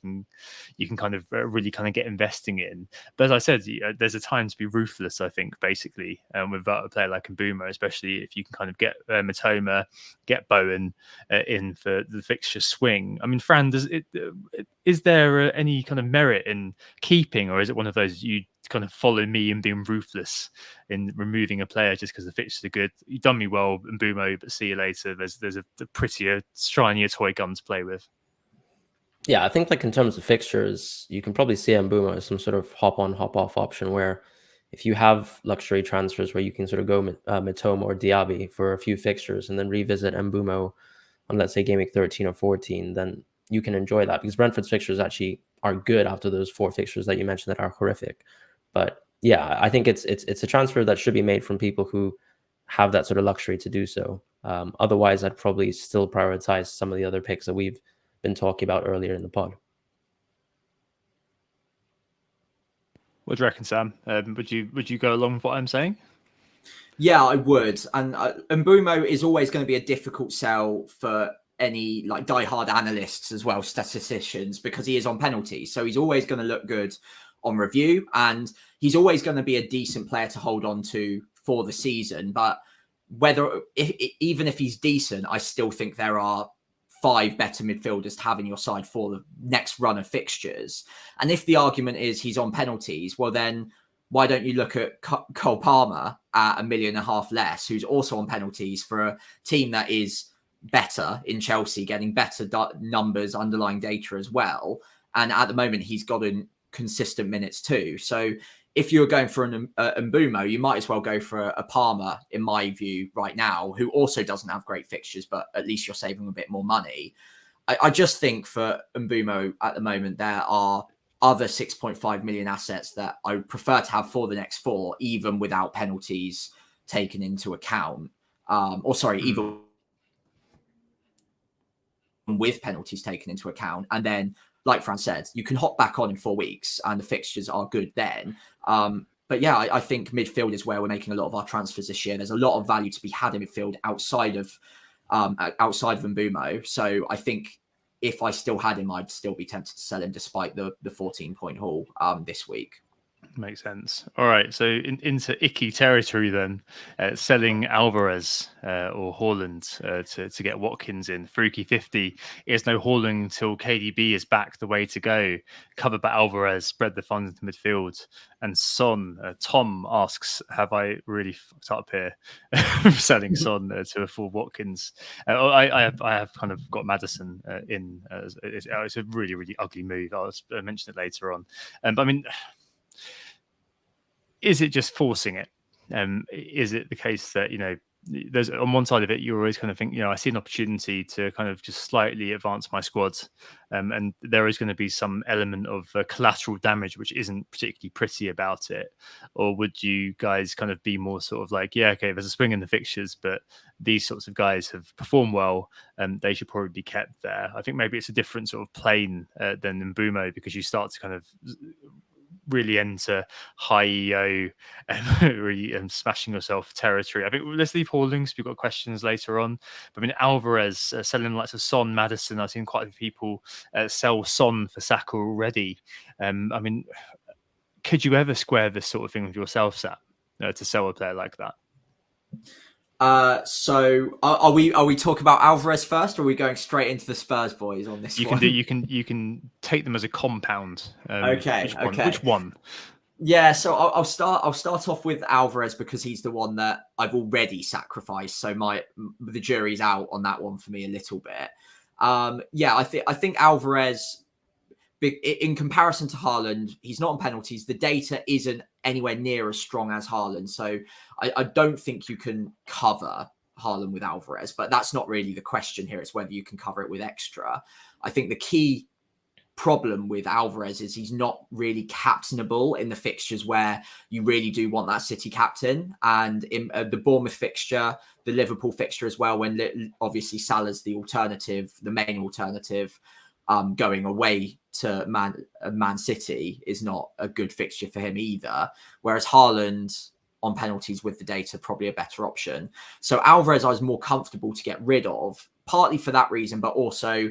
you can kind of really kind of get investing in. But as I said, there's a time to be ruthless, I think, basically, without a player like Mbeumo, especially if you can kind of get Mitoma, get Bowen in for the fixture swing. I mean, Fran, is there any kind of merit in keeping, or is it one of those you kind of follow me and being ruthless in removing a player just because the fixtures are good? You've done me well, Mbeumo, but see you later. There's a prettier, shinier toy gun to play with. Yeah, I think like in terms of fixtures, you can probably see Mbeumo as some sort of hop on, hop off option where if you have luxury transfers where you can sort of go Mitoma or Diaby for a few fixtures and then revisit Mbeumo on, let's say, Gameweek 13 or 14, then you can enjoy that because Brentford's fixtures actually are good after those 4 fixtures that you mentioned that are horrific. But yeah, I think it's a transfer that should be made from people who have that sort of luxury to do so. Otherwise, I'd probably still prioritize some of the other picks that we've been talking about earlier in the pod. What do you reckon, Sam? Would you go along with what I'm saying? Yeah, I would. And Mbeumo is always going to be a difficult sell for any like diehard analysts as well, statisticians, because he is on penalties. So he's always going to look good on review, and he's always going to be a decent player to hold on to for the season. But even if he's decent, I still think there are 5 better midfielders to have in your side for the next run of fixtures. And if the argument is he's on penalties, well then why don't you look at Cole Palmer at £1.5 million less, who's also on penalties for a team that is better in Chelsea, getting better numbers, underlying data as well. And at the moment, he's gotten consistent minutes too. So if you're going for an Mbeumo, you might as well go for a Palmer, in my view, right now, who also doesn't have great fixtures, but at least you're saving a bit more money. I just think for Mbeumo at the moment, there are other 6.5 million assets that I would prefer to have for the next 4, even without penalties taken into account. Even with penalties taken into account. And then, like Fran said, you can hop back on in 4 weeks and the fixtures are good then. But yeah, I think midfield is where we're making a lot of our transfers this year. There's a lot of value to be had in midfield outside of Mbeumo. So I think if I still had him, I'd still be tempted to sell him despite the 14-point haul this week. Makes sense. All right, so into icky territory then, selling Alvarez or Haaland to get Watkins in. Fruki 50 is no Haaland until KDB is back, the way to go. Covered by Alvarez, spread the funds into midfield. And Son, Tom asks, have I really fucked up here selling Son to a full Watkins? I have kind of got Maddison in. It's a really, really ugly move. I'll mention it later on. But I mean, is it just forcing it? Is it the case that, there's on one side of it, you always kind of think, I see an opportunity to kind of just slightly advance my squad. And there is going to be some element of collateral damage, which isn't particularly pretty about it. Or would you guys kind of be more sort of like, yeah, okay, there's a swing in the fixtures, but these sorts of guys have performed well and they should probably be kept there. I think maybe it's a different sort of plane than Mbeumo, because you start to kind of really enter high EO and really smashing yourself territory. I think let's leave Haaland. We've got questions later on. But I mean, Alvarez selling lots of Son, Maddison. I've seen quite a few people sell Son for Saka already. I mean, could you ever square this sort of thing with yourself, Sam, to sell a player like that? So are we talking about Alvarez first, or are we going straight into the Spurs boys on this one? You can take them as a compound. Okay. Which one? Yeah, so I'll start off with Alvarez because he's the one that I've already sacrificed. So the jury's out on that one for me a little bit. I think Alvarez, in comparison to Haaland, he's not on penalties. The data isn't anywhere near as strong as Haaland. So I don't think you can cover Haaland with Alvarez, but that's not really the question here. It's whether you can cover it with extra. I think the key problem with Alvarez is he's not really captainable in the fixtures where you really do want that City captain. And in the Bournemouth fixture, the Liverpool fixture as well, when obviously Salah's the main alternative, going away to Man City is not a good fixture for him either. Whereas Haaland, on penalties with the data, probably a better option. So Alvarez, I was more comfortable to get rid of, partly for that reason, but also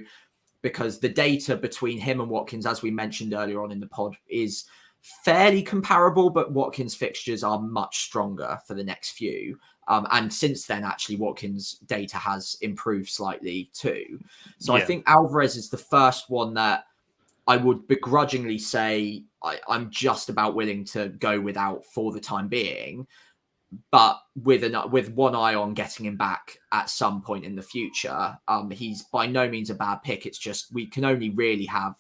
because the data between him and Watkins, as we mentioned earlier on in the pod, is fairly comparable, but Watkins' fixtures are much stronger for the next few. And since then, actually, Watkins' data has improved slightly too. So I think Alvarez is the first one that I would begrudgingly say I'm just about willing to go without for the time being, but with one eye on getting him back at some point in the future. He's by no means a bad pick. It's just we can only have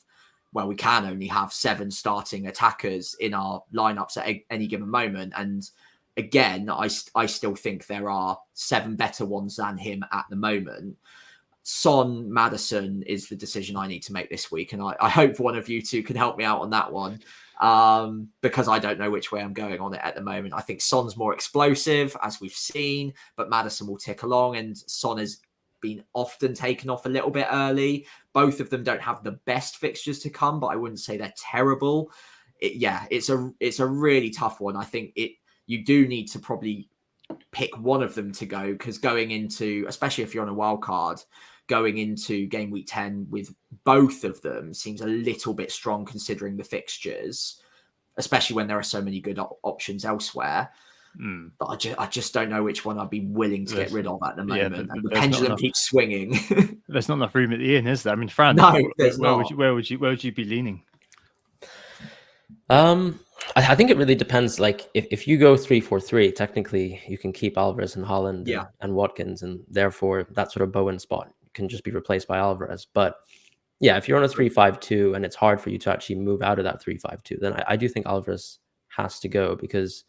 7 starting attackers in our lineups at any given moment. And again, I still think there are 7 better ones than him at the moment. Son, Maddison is the decision I need to make this week. And I hope one of you two can help me out on that one, because I don't know which way I'm going on it at the moment. I think Son's more explosive, as we've seen, but Maddison will tick along, and Son has been often taken off a little bit early. Both of them don't have the best fixtures to come, but I wouldn't say they're terrible. It's a really tough one. I think you do need to probably pick one of them to go, because going into, especially if you're on a wild card, going into game week 10 with both of them seems a little bit strong considering the fixtures, especially when there are so many good options elsewhere. But I just don't know which one I'd be willing to get rid of at the moment. And the pendulum keeps swinging. There's not enough room at the end, is there? I mean, Fran, no, where would you be leaning? I think it really depends. Like if you go 3-4-3, technically you can keep Alvarez and Haaland and Watkins, and therefore that sort of Bowen spot can just be replaced by Alvarez. But yeah, if you're on a 3-5-2 and it's hard for you to actually move out of that 3-5-2, then I do think Alvarez has to go, because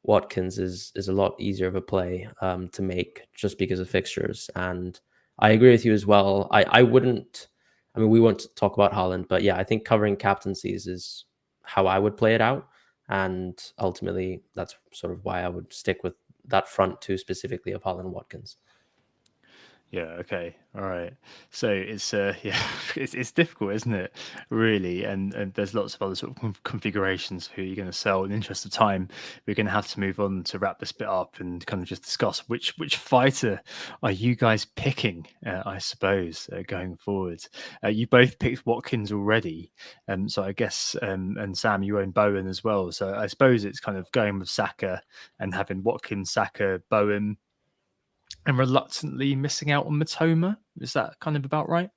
Watkins is a lot easier of a play to make just because of fixtures. And I agree with you as well. I wouldn't, I mean, we won't talk about Haaland, but yeah, I think covering captaincies is how I would play it out. And ultimately, that's sort of why I would stick with that front two specifically of Haaland and Watkins. Yeah. Okay. All right. So it's it's difficult, isn't it? Really, and there's lots of other sort of configurations for who you're going to sell. In the interest of time, we're going to have to move on to wrap this bit up and kind of just discuss which fighter are you guys picking? I suppose going forward, you both picked Watkins already, so I guess and Sam, you own Bowen as well. So I suppose it's kind of going with Saka and having Watkins, Saka, Bowen, and reluctantly missing out on Mitoma. Is that kind of about right?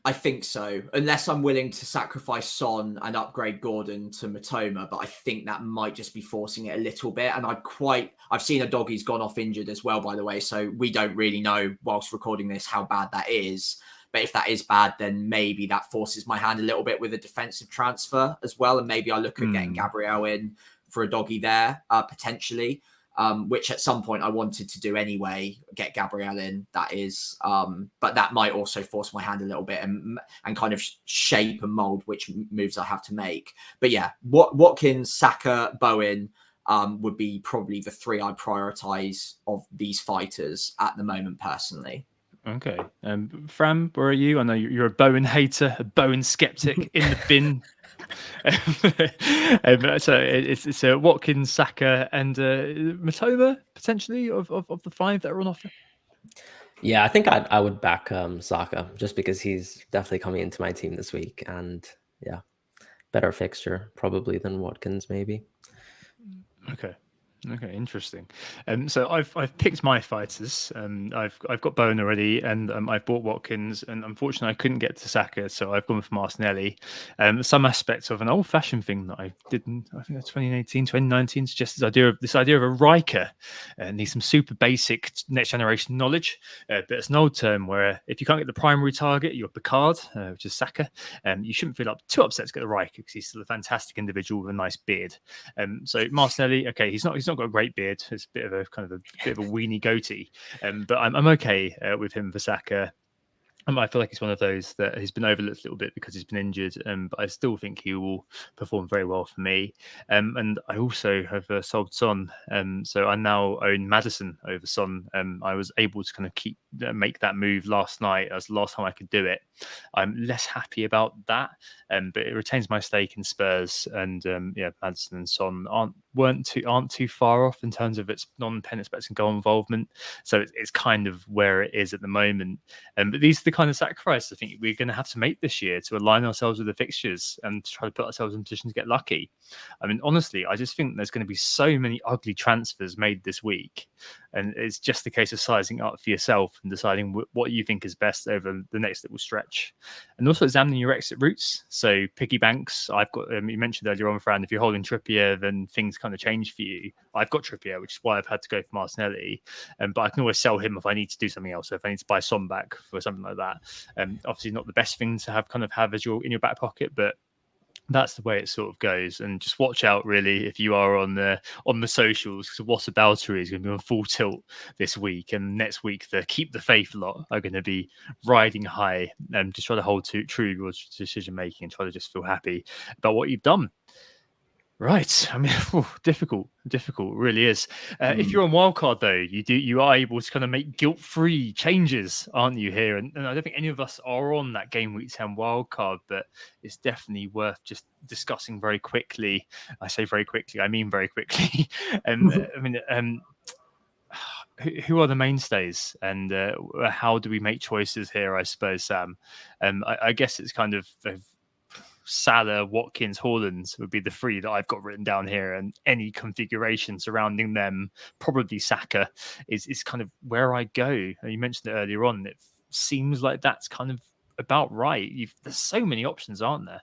I think so, unless I'm willing to sacrifice Son and upgrade Gordon to Mitoma, but I think that might just be forcing it a little bit. And I've seen a doggy's gone off injured as well, by the way, so we don't really know whilst recording this how bad that is. But if that is bad, then maybe that forces my hand a little bit with a defensive transfer as well. And maybe I look at getting Gabriel in for a doggy there, potentially. Which at some point I wanted to do anyway, get Gabriel in, that is. But that might also force my hand a little bit and kind of shape and mold which moves I have to make. But yeah, Watkins, Saka, Bowen would be probably the 3 I prioritize of these fighters at the moment, personally. Okay. Fran, where are you? I know you're a Bowen hater, a Bowen skeptic in the bin. So it's Watkins, Saka, and Mitoma potentially of the 5 that are on offer. Yeah, I think I would back Saka just because he's definitely coming into my team this week, and yeah, better fixture probably than Watkins maybe. Okay, interesting. So I've picked my fighters. I've got Bowen already, and I've bought Watkins, and unfortunately I couldn't get to Saka, so I've gone for Martinelli. Some aspects of an old-fashioned thing that I did, I think that's 2018, 2019, suggests this idea of a Riker. Needs some super basic next generation knowledge, but it's an old term where if you can't get the primary target, your Picard, which is Saka, you shouldn't feel too upset to get the Riker because he's still a fantastic individual with a nice beard. So Martinelli, okay, he's not got a great beard. It's a bit of a weenie goatee, but I'm okay with him for Saka. I feel like he's one of those that has been overlooked a little bit because he's been injured, but I still think he will perform very well for me. And I also have sold Son, so I now own Maddison over Son. I was able to kind of make that move last night. That's the last time I could do it. I'm less happy about that, but it retains my stake in Spurs. And Maddison and Son aren't too far off in terms of its non-pen expected goal involvement. So it's kind of where it is at the moment. But these are the kind of sacrifices I think we're going to have to make this year to align ourselves with the fixtures and to try to put ourselves in position to get lucky. I mean, honestly, I just think there's going to be so many ugly transfers made this week, and it's just a case of sizing up for yourself and deciding what you think is best over the next little stretch, and also examining your exit routes. So piggy banks, I've got. You mentioned earlier on, Fran, if you're holding Trippier, then things kind of change for you. I've got Trippier, which is why I've had to go for Martinelli, but I can always sell him if I need to do something else. So if I need to buy Son back for something like that, obviously not the best thing to have as your in your back pocket, but that's the way it sort of goes. And just watch out, really, if you are on the socials, because Whataboutery is going to be on full tilt this week, and next week the Keep the Faith lot are going to be riding high and just try to hold true to your decision making and try to just feel happy about what you've done. Right. I mean, difficult, really is. If you're on wildcard, though, you are able to kind of make guilt-free changes, aren't you, here? And I don't think any of us are on that Game Week 10 wildcard, but it's definitely worth just discussing very quickly. I say very quickly, I mean very quickly. Who are the mainstays, and how do we make choices here, I suppose, Sam? I guess it's kind of Salah, Watkins, Haaland would be the three that I've got written down here, and any configuration surrounding them, probably Saka, is kind of where I go. And you mentioned it earlier on. It seems like that's kind of about right. There's so many options, aren't there?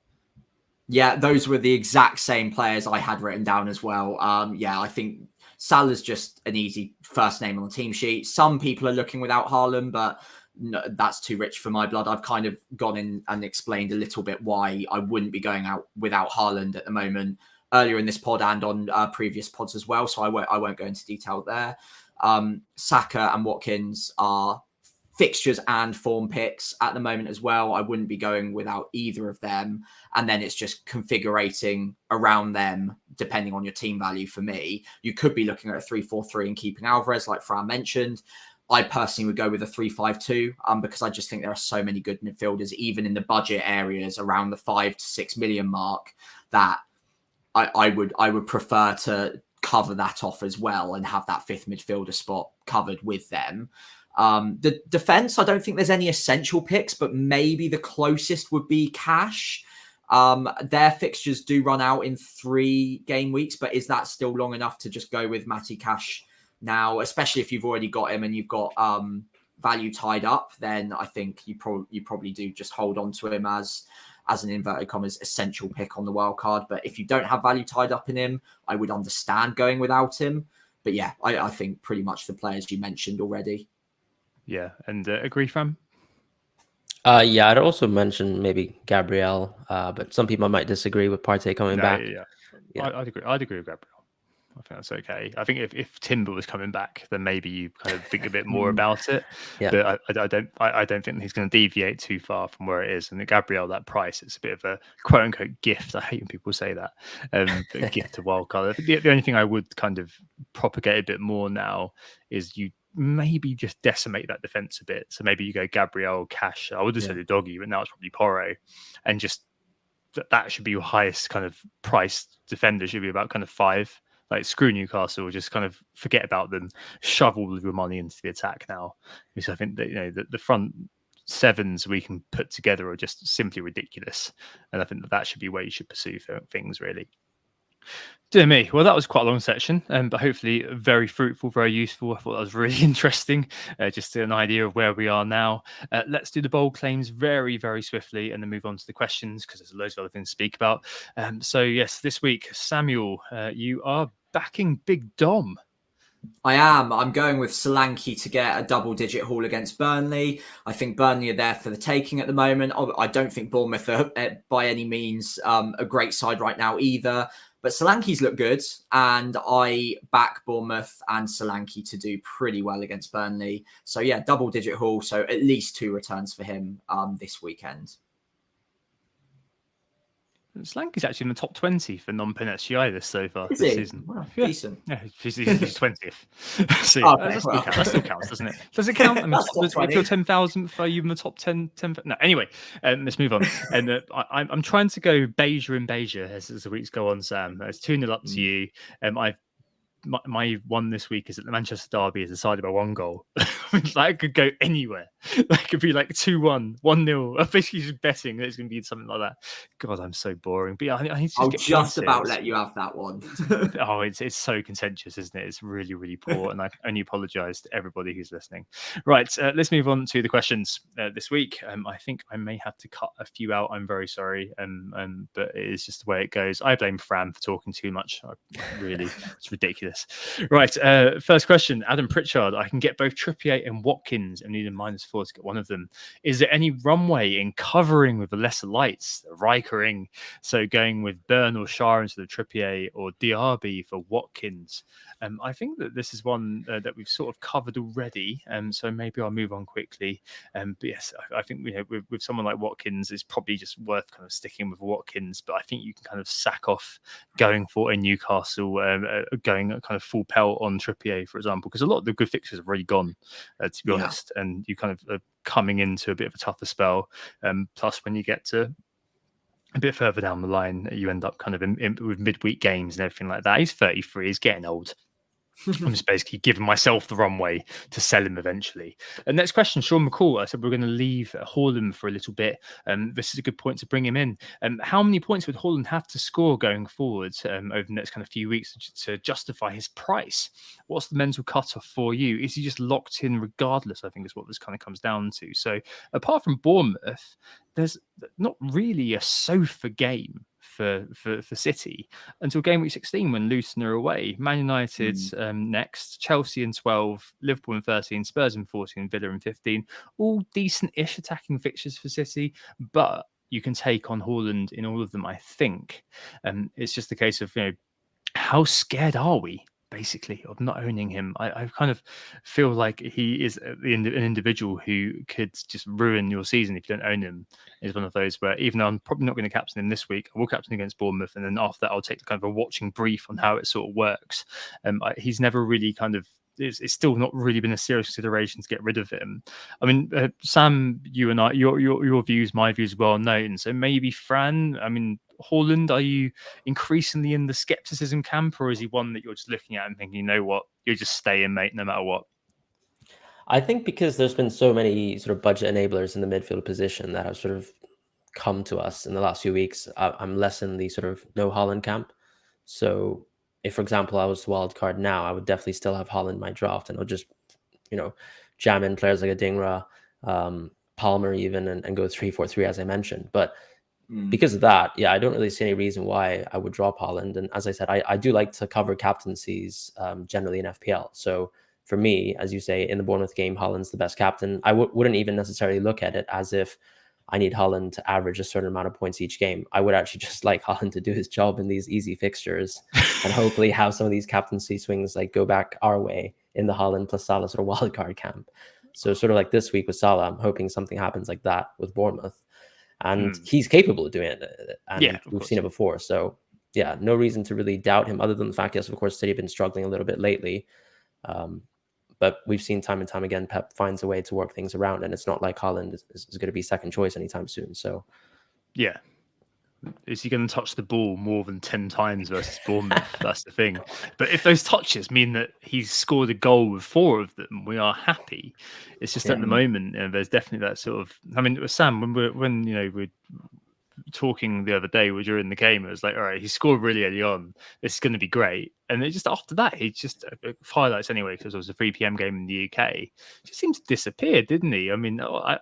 Yeah, those were the exact same players I had written down as well. I think Salah's just an easy first name on the team sheet. Some people are looking without Haaland, but no, that's too rich for my blood. I've kind of gone in and explained a little bit why I wouldn't be going out without Haaland at the moment earlier in this pod and on previous pods as well. So I won't go into detail there. Saka and Watkins are fixtures and form picks at the moment as well. I wouldn't be going without either of them. And then it's just configurating around them depending on your team value. For me, you could be looking at a 3-4-3 and keeping Alvarez, like Fran mentioned. I personally would go with a 3-5-2 because I just think there are so many good midfielders, even in the budget areas around the 5 to 6 million mark, that I would prefer to cover that off as well and have that fifth midfielder spot covered with them. The defense, I don't think there's any essential picks, but maybe the closest would be Cash. Their fixtures do run out in 3 game weeks, but is that still long enough to just go with Matty Cash now, especially if you've already got him and you've got value tied up? Then I think you probably do just hold on to him as an inverted commas essential pick on the wild card. But if you don't have value tied up in him, I would understand going without him. But yeah, I think pretty much the players you mentioned already. Yeah, and agree, Fran? Yeah, I'd also mention maybe Gabriel, but some people might disagree with Partey coming back. Yeah. I'd agree with Gabriel. I think that's okay. I think if Timber was coming back, then maybe you kind of think a bit more about it. Yeah. But I don't think he's going to deviate too far from where it is. And Gabriel, that price, it's a bit of a quote unquote gift. I hate when people say that. A gift to wildcard. The only thing I would kind of propagate a bit more now is you maybe just decimate that defense a bit. So maybe you go Gabriel, Cash. I would have said a doggy, but now it's probably Porro, and just that should be your highest kind of priced defender. Should be about kind of 5. Like, screw Newcastle, just kind of forget about them, shove all of your money into the attack now, because I think that the front 7s we can put together are just simply ridiculous, and I think that should be where you should pursue things, really. Dear me, well, that was quite a long section, but hopefully very fruitful, very useful. I thought that was really interesting, just to get an idea of where we are now. Let's do the bold claims very, very swiftly and then move on to the questions, because there's loads of other things to speak about. So yes, this week, Samuel, you are backing Big Dom. I am. I'm going with Solanke to get a double-digit haul against Burnley. I think Burnley are there for the taking at the moment. I don't think Bournemouth are by any means a great side right now either. But Solanke's look good, and I back Bournemouth and Solanke to do pretty well against Burnley. So yeah, double-digit haul. So at least 2 returns for him this weekend. Solanke's actually in the top 20 for non-pin SGI so far Is this he? season. Wow, Yeah. decent. Yeah, he's 20th. So Okay, that still counts, doesn't it? Does it count? I mean, That's top if 20. you're 10,000th, are you in the top 10? No, anyway, let's move on. And I'm trying to go Beja and Beja as the weeks go on, Sam. It's 2-0 up to you. My one this week is that the Manchester Derby is decided by 1 goal. That could go anywhere. That could be like 2-1, 1-0. I'm basically just betting that it's going to be something like that. God, I'm so boring. But yeah, I need to I'll get just points about here. let you have that one. Oh, it's so contentious, isn't it? It's really, really poor. And I only apologise to everybody who's listening. Right, let's move on to the questions this week. I think I may have to cut a few out. I'm very sorry. But it is just the way it goes. I blame Fran for talking too much. Really, it's ridiculous. Right, first question. Adam Pritchard. I can get both Trippier and Watkins and need a -4 to get one of them. Is there any runway in covering with the lesser lights? Rikering. So going with Byrne or Shah into the Trippier or Diaby for Watkins. I think that this is one that we've sort of covered already. So maybe I'll move on quickly. But yes, I think with someone like Watkins, it's probably just worth kind of sticking with Watkins. But I think you can kind of sack off going for a Newcastle, going kind of full pelt on Trippier, for example, because a lot of the good fixtures have already gone, to be honest. And you kind of are coming into a bit of a tougher spell. Plus, when you get to a bit further down the line, you end up kind of with midweek games and everything like that. He's 33, he's getting old. I'm just basically giving myself the runway to sell him eventually. And next question, Sean McCall. I said we're going to leave Haaland for a little bit. This is a good point to bring him in. How many points would Haaland have to score going forward over the next kind of few weeks to justify his price? What's the mental cutoff for you? Is he just locked in regardless? I think is what this kind of comes down to. So apart from Bournemouth, there's not really a sofa game for City until game week 16 when Luton are away. Man United next, Chelsea in 12, Liverpool in 13, Spurs in 14, Villa in 15. All decent-ish attacking fixtures for City, but you can take on Haaland in all of them, I think. It's just a case of, how scared are we? Basically, of not owning him. I kind of feel like he is an individual who could just ruin your season if you don't own him. Is one of those where, even though I'm probably not going to captain him this week, I will captain against Bournemouth, and then after that I'll take kind of a watching brief on how it sort of works. He's never really kind of, it's still not really been a serious consideration to get rid of him. I mean, Sam, you and I, your views, my views, well known. So maybe Fran, I mean, Haaland, are you increasingly in the skepticism camp, or is he one that you're just looking at and thinking, you know what, you're just staying, mate, no matter what? I think because there's been so many sort of budget enablers in the midfield position that have sort of come to us in the last few weeks, I'm less in the sort of no Haaland camp. So if, for example, I was the wild card now, I would definitely still have Haaland in my draft, and I'll just, jam in players like a Dingra, Palmer even, and go 3-4-3 as I mentioned. But because of that, I don't really see any reason why I would drop Haaland. And as I said, I do like to cover captaincies generally in FPL. So for me, as you say, in the Bournemouth game, Haaland's the best captain. I wouldn't even necessarily look at it as if I need Haaland to average a certain amount of points each game. I would actually just like Haaland to do his job in these easy fixtures and hopefully have some of these captaincy swings like go back our way in the Haaland plus Salah sort of wildcard camp. So sort of like this week with Salah, I'm hoping something happens like that with Bournemouth. And he's capable of doing it. And we've seen it before. So no reason to really doubt him other than the fact, yes, of course, City have been struggling a little bit lately. But we've seen time and time again, Pep finds a way to work things around. And it's not like Haaland is going to be second choice anytime soon. So, yeah. Is he going to touch the ball more than 10 times versus Bournemouth? That's the thing. But if those touches mean that he's scored a goal with 4 of them, we are happy. It's just at the moment, there's definitely that sort of. I mean, Sam, when we're talking the other day during the game, it was like, all right, he scored really early on. This is going to be great. And then just after that, he just highlights anyway, because it was a 3 p.m. game in the UK. Just seems to disappear, didn't he? I mean,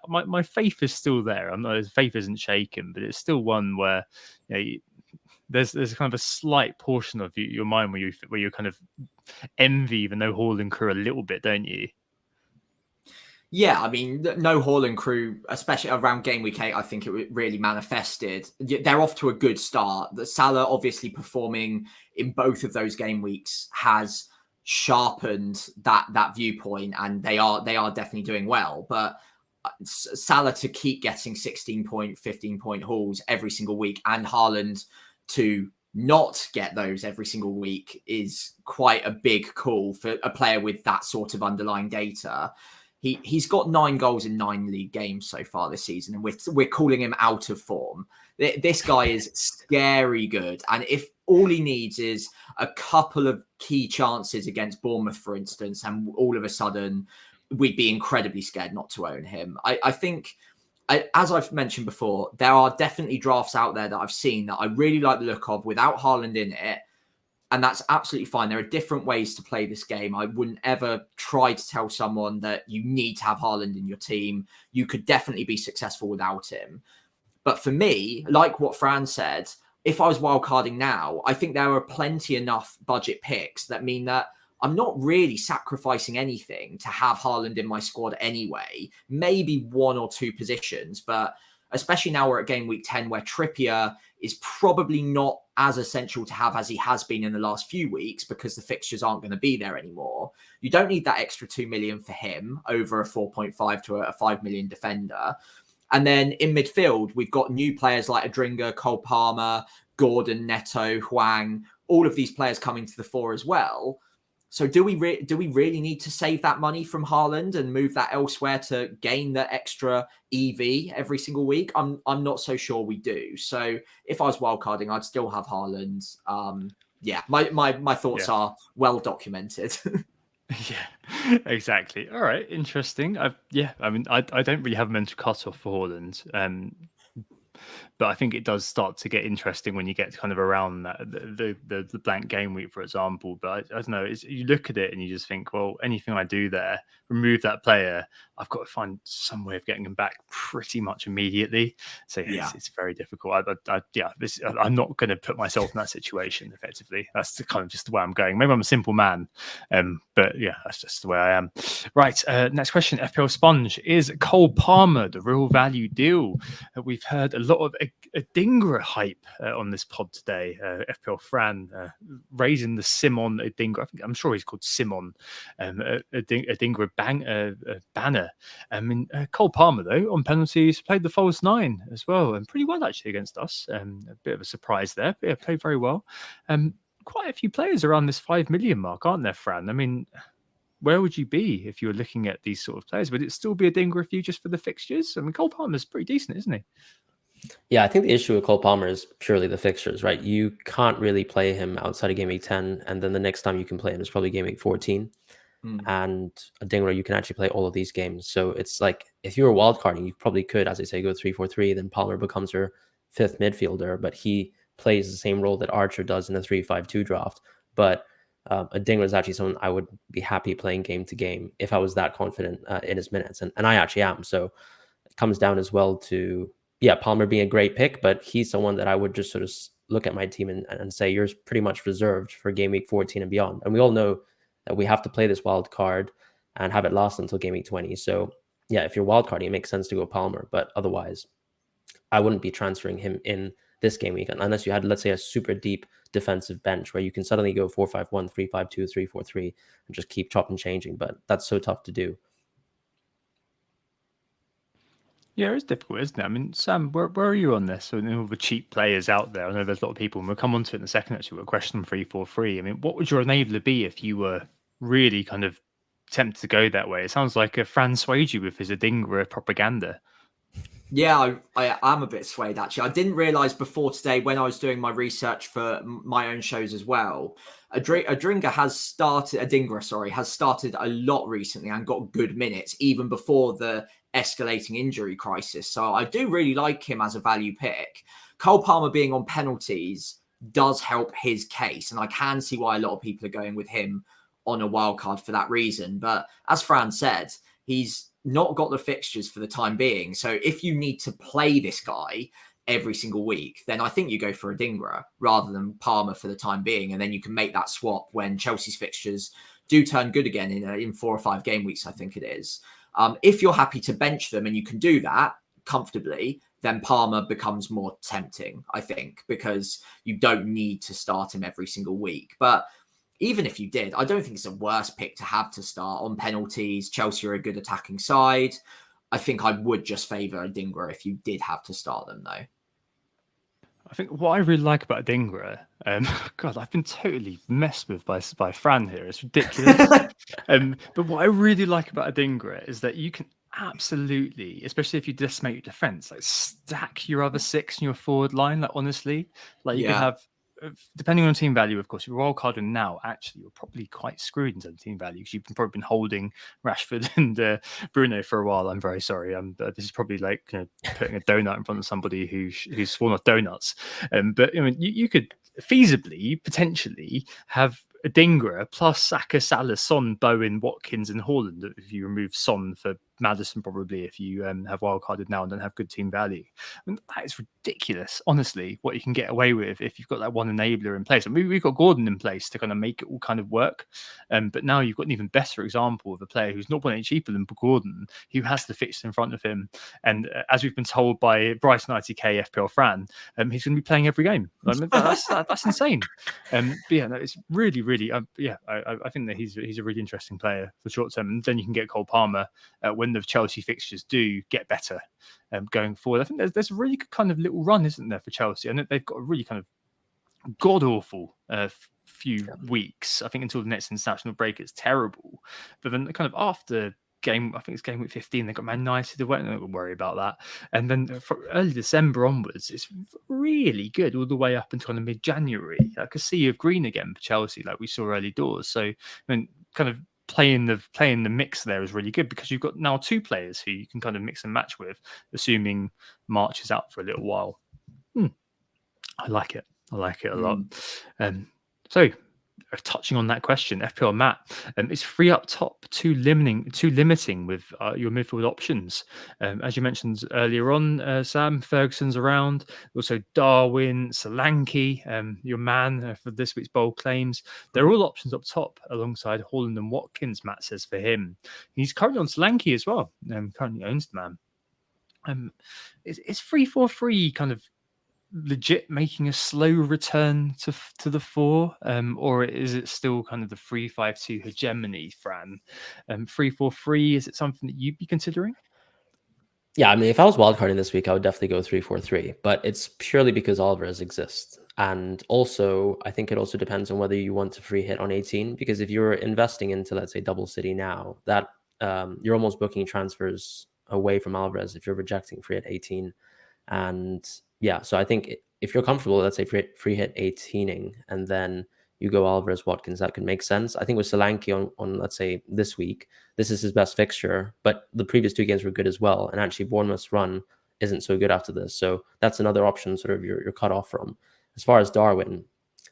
my faith is still there. His faith isn't shaken, but it's still one where there's kind of a slight portion of your mind where you kind of envy the no Haaland crew a little bit, don't you? Yeah, I mean, no Haaland crew, especially around game week 8, I think it really manifested. They're off to a good start. The Salah obviously performing in both of those game weeks has sharpened that viewpoint, and they are definitely doing well. But Salah to keep getting 16-point, 15-point hauls every single week, and Haaland to not get those every single week is quite a big call for a player with that sort of underlying data. He's got 9 goals in 9 league games so far this season, and we're calling him out of form. This guy is scary good, and if all he needs is a couple of key chances against Bournemouth, for instance, and all of a sudden we'd be incredibly scared not to own him. I think, as I've mentioned before, there are definitely drafts out there that I've seen that I really like the look of without Haaland in it. And that's absolutely fine. There are different ways to play this game. I wouldn't ever try to tell someone that you need to have Haaland in your team. You could definitely be successful without him. But for me, like what Fran said, if I was wildcarding now, I think there are plenty enough budget picks that mean that I'm not really sacrificing anything to have Haaland in my squad anyway. Maybe 1 or 2 positions, but especially now we're at game week 10 where Trippier is probably not as essential to have as he has been in the last few weeks because the fixtures aren't going to be there anymore. You don't need that extra 2 million for him over a 4.5 to a 5 million defender. And then in midfield, we've got new players like Adringa, Cole Palmer, Gordon, Neto, Hwang, all of these players coming to the fore as well. So do we really need to save that money from Haaland and move that elsewhere to gain the extra EV every single week? I'm not so sure we do. So if I was wildcarding, I'd still have Haaland. My thoughts are well documented. Yeah, exactly. All right, interesting. I don't really have a mental cutoff for Haaland. But I think it does start to get interesting when you get kind of around that the blank game week, for example. But I don't know. You look at it and you just think, well, anything I do there, remove that player, I've got to find some way of getting him back pretty much immediately. So it's very difficult. I'm not going to put myself in that situation. Effectively, that's kind of just the way I'm going. Maybe I'm a simple man, but yeah, that's just the way I am. Right. Next question. FPL Sponge, is Cole Palmer the real value deal? We've heard a lot of Adingra hype on this pod today. FPL Fran raising the Simon Adingra. I'm sure he's called Simon. Adingra banner. Cole Palmer, though, on penalties, played the false 9 as well, and pretty well actually against us. A bit of a surprise there, but yeah, played very well. Quite a few players around this 5 million mark, aren't there, Fran? I mean, where would you be if you were looking at these sort of players? Would it still be Adingra if you just for the fixtures? I mean, Cole Palmer's pretty decent, isn't he? Yeah, I think the issue with Cole Palmer is purely the fixtures, right? You can't really play him outside of game week 10, and then the next time you can play him is probably game week 14. And Adingra, you can actually play all of these games. So it's like, if you were wildcarding, you probably could, as I say, go 3-4-3, then Palmer becomes your 5th midfielder, but he plays the same role that Archer does in a 3-5-2 draft. But Adingra is actually someone I would be happy playing game to game if I was that confident in his minutes. And I actually am. So it comes down as well to, Palmer being a great pick, but he's someone that I would just sort of look at my team and say, you're pretty much reserved for game week 14 and beyond. And we all know that we have to play this wild card and have it last until game week 20. So if you're wild carding, it makes sense to go Palmer, but otherwise I wouldn't be transferring him in this game week unless you had, let's say, a super deep defensive bench where you can suddenly go 4-5-1, 3-5-2, 3-4-3 and just keep chopping and changing. But that's so tough to do. Yeah, it's difficult, isn't it? I mean, Sam, where are you on this? So, all the cheap players out there. I know there's a lot of people, and we'll come on to it in a second, actually, with a question on 3-4-3. I mean, what would your enabler be if you were really kind of tempted to go that way? It sounds like Fran swayed you with his Adingra propaganda. Yeah, I am a bit swayed, actually. I didn't realise before today, when I was doing my research for my own shows as well, Adingra has started a lot recently and got good minutes, even before the escalating injury crisis. So I do really like him as a value pick. Cole Palmer being on penalties does help his case, and I can see why a lot of people are going with him on a wild card for that reason. But as Fran said, he's not got the fixtures for the time being. So if you need to play this guy every single week, then I think you go for Adingra rather than Palmer for the time being. And then you can make that swap when Chelsea's fixtures do turn good again in 4 or 5 game weeks, I think it is. If you're happy to bench them and you can do that comfortably, then Palmer becomes more tempting, I think, because you don't need to start him every single week. But even if you did, I don't think it's a worse pick to have to start on penalties. Chelsea are a good attacking side. I think I would just favour Adingra if you did have to start them, though. I think what I really like about Adingra, God, I've been totally messed with by Fran here. It's ridiculous. But what I really like about Adingra is that you can absolutely, especially if you decimate your defense, like stack your other 6 in your forward line. Like honestly, like you can have, depending on team value, of course, if you're wildcarding now, actually you're probably quite screwed in terms of team value because you've probably been holding Rashford and Bruno for a while. I'm very sorry. This is probably like putting a donut in front of somebody who's sworn off donuts. But I mean, you could feasibly, potentially have Adingra plus Saka, Salah, Son, Bowen, Watkins, and Haaland. If you remove Son for Maddison, probably if you have wildcarded now and don't have good team value. I mean, that is ridiculous, honestly, what you can get away with if you've got that one enabler in place. I mean, we've got Gordon in place to kind of make it all kind of work. But now you've got an even better example of a player who's not any cheaper than Gordon, who has the fixture in front of him. And as we've been told by Bryson ITK, FPL Fran, he's going to be playing every game. I mean, that's insane. But yeah, no, it's really, really, I think that he's a really interesting player for short term. And then you can get Cole Palmer when the Chelsea fixtures do get better going forward. I think there's a really good kind of little run, isn't there, for Chelsea? I know they've got a really kind of god awful few weeks. I think until the next international break, it's terrible. But then kind of after game, I think it's game week 15, they got Man United away. I'm not going to worry about that. And then from early December onwards, it's really good all the way up until kind of mid-January. Like a sea of green again for Chelsea, like we saw early doors. So I mean, kind of playing the mix there is really good because you've got now 2 players who you can kind of mix and match with, assuming March is out for a little while. I like it a lot. So touching on that question, FPL Matt, is free up top too limiting with your midfield options? As you mentioned earlier on, Sam, Ferguson's around, also Darwin, Solanke, your man for this week's bold claims. They're all options up top alongside Haaland and Watkins, Matt says for him. He's currently on Solanke as well, currently owns the man. Is 3-4-3 kind of legit making a slow return to the 4, or is it still kind of the 3-5-2 hegemony, Fran? 3-4-3, is it something that you'd be considering? Yeah, I mean, if I was wildcarding this week, I would definitely go 3-4-3, but it's purely because Alvarez exists. And also, I think it also depends on whether you want to free hit on 18, because if you're investing into, let's say, Double City now, that you're almost booking transfers away from Alvarez if you're rejecting free hit 18. And yeah, so I think if you're comfortable, let's say free hit 18ing, and then you go Alvarez, Watkins, that could make sense. I think with Solanke on let's say this week, this is his best fixture, but the previous 2 games were good as well. And actually Bournemouth's run isn't so good after this. So that's another option sort of you're cut off from. As far as Darwin,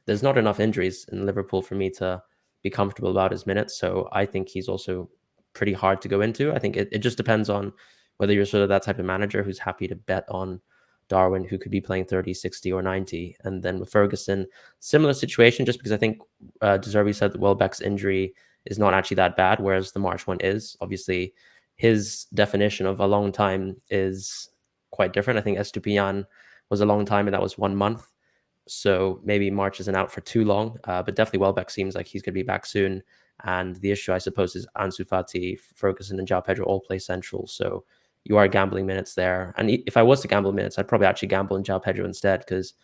there's not enough injuries in Liverpool for me to be comfortable about his minutes. So I think he's also pretty hard to go into. I think it just depends on whether you're sort of that type of manager who's happy to bet on Darwin, who could be playing 30, 60, or 90. And then with Ferguson, similar situation, just because I think De Zerbi said that Welbeck's injury is not actually that bad, whereas the March one is. Obviously, his definition of a long time is quite different. I think Estupiñán was a long time, and that was 1 month. So maybe March isn't out for too long, but definitely Welbeck seems like he's going to be back soon. And the issue, I suppose, is Ansu Fati, Ferguson, and João Pedro all play central. So you are gambling minutes there. And if I was to gamble minutes, I'd probably actually gamble in João Pedro instead, because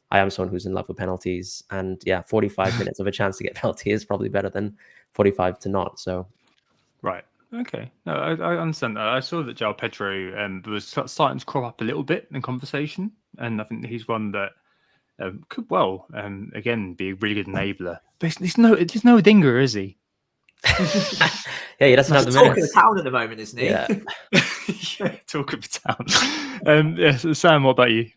I am someone who's in love with penalties. And yeah, 45 minutes of a chance to get penalty is probably better than 45 to not. So, right. Okay. No, I understand that. I saw that João Pedro was starting to crop up a little bit in conversation. And I think he's one that could well, again, be a really good enabler. But there's no Adingra, is he? Yeah, he doesn't have the talk of the minutes. town at the moment, isn't he? Yeah. Yeah, talk of the town. So Sam, what about you?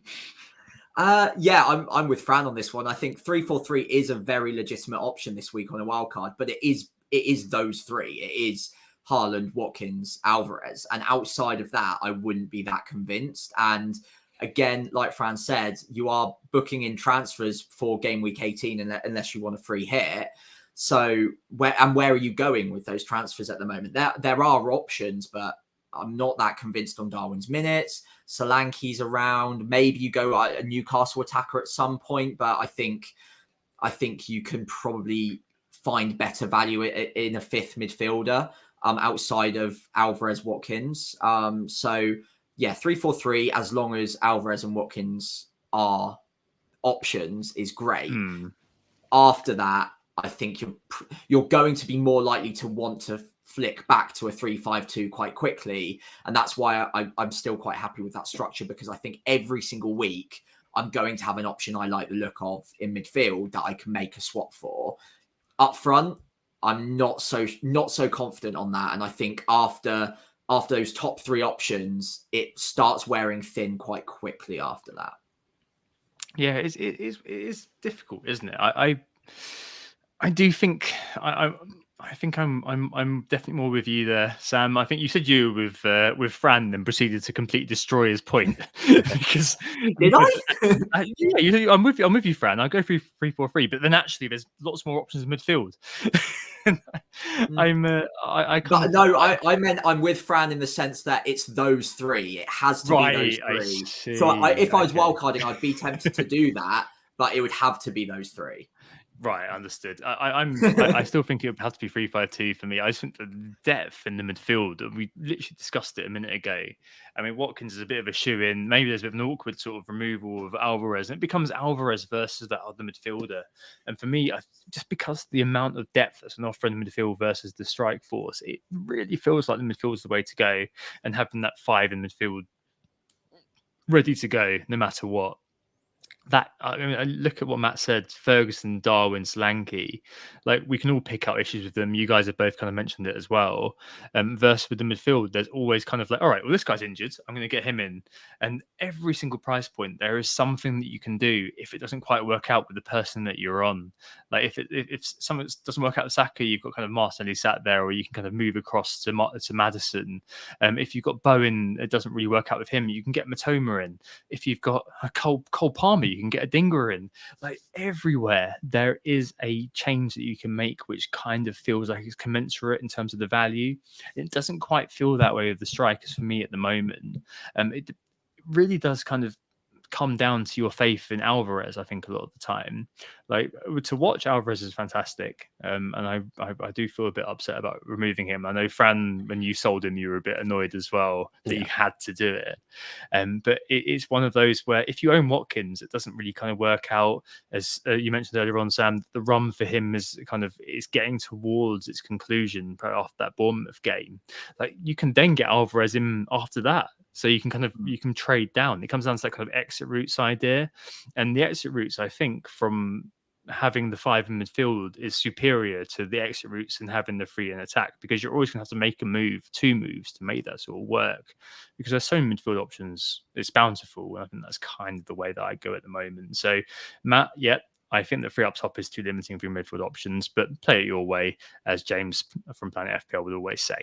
Yeah, I'm with Fran on this one. I think 3-4-3 is a very legitimate option this week on a wild card, but it is those 3. It is Haaland, Watkins, Alvarez, and outside of that, I wouldn't be that convinced. And again, like Fran said, you are booking in transfers for game week 18 unless you want a free hit. So where are you going with those transfers at the moment? There are options, but I'm not that convinced on Darwin's minutes. Solanke's around. Maybe you go a Newcastle attacker at some point, but I think you can probably find better value in a 5th midfielder. outside of Alvarez, Watkins. So yeah, 3-4-3, as long as Alvarez and Watkins are options, is great. After that, I think you're going to be more likely to want to flick back to a 3-5-2 quite quickly, and that's why I'm still quite happy with that structure, because I think every single week I'm going to have an option I like the look of in midfield that I can make a swap for. Up front, I'm not so confident on that, and I think after those top three options, it starts wearing thin quite quickly after that. Yeah, it is difficult, isn't it? I do think I think I'm definitely more with you there, Sam. I think you said you were with Fran and proceeded to completely destroy his point because Did I? Yeah, I'm with you, Fran. I go through 3-4-3, but then actually there's lots more options in midfield. I meant I'm with Fran in the sense that it's those three. It has to be those three. So if I was wildcarding, I'd be tempted to do that, but it would have to be those three. Right, understood. I still think it would have to be 3-5-2 for me. I just think the depth in the midfield, we literally discussed it a minute ago. I mean, Watkins is a bit of a shoe-in. Maybe there's a bit of an awkward sort of removal of Alvarez, and it becomes Alvarez versus that other midfielder. And for me, just because the amount of depth that's on offer in the midfield versus the strike force, it really feels like the midfield is the way to go, and having that 5 in midfield ready to go no matter what. That, I mean, I look at what Matt said, Ferguson, Darwin, Solanke, like we can all pick out issues with them. You guys have both kind of mentioned it as well. Versus with the midfield, there's always kind of like, all right, well, this guy's injured, I'm going to get him in. And every single price point, there is something that you can do if it doesn't quite work out with the person that you're on. Like if something doesn't work out with Saka, you've got kind of Martinelli sat there, or you can kind of move across to Maddison. If you've got Bowen, it doesn't really work out with him, you can get Mitoma in. If you've got a Cole Palmer, you can get a Dinger in. Like everywhere, there is a change that you can make, which kind of feels like it's commensurate in terms of the value. It doesn't quite feel that way with the strikers for me at the moment. It really does kind of come down to your faith in Alvarez, I think, a lot of the time. Like, to watch Alvarez is fantastic, and I do feel a bit upset about removing him. I know, Fran, when you sold him, you were a bit annoyed as well that you had to do it. But it's one of those where if you own Watkins, it doesn't really kind of work out. As you mentioned earlier on, Sam, the run for him is getting towards its conclusion after that Bournemouth game. Like, you can then get Alvarez in after that. So you can trade down. It comes down to that kind of exit routes idea. And the exit routes, I think, from having the 5 in midfield is superior to the exit routes and having the 3 in attack, because you're always going to have to make two moves to make that sort of work, because there's so many midfield options. It's bountiful. And I think that's kind of the way that I go at the moment. So, Matt, I think the 3 up top is too limiting for your midfield options, but play it your way, as James from Planet FPL would always say.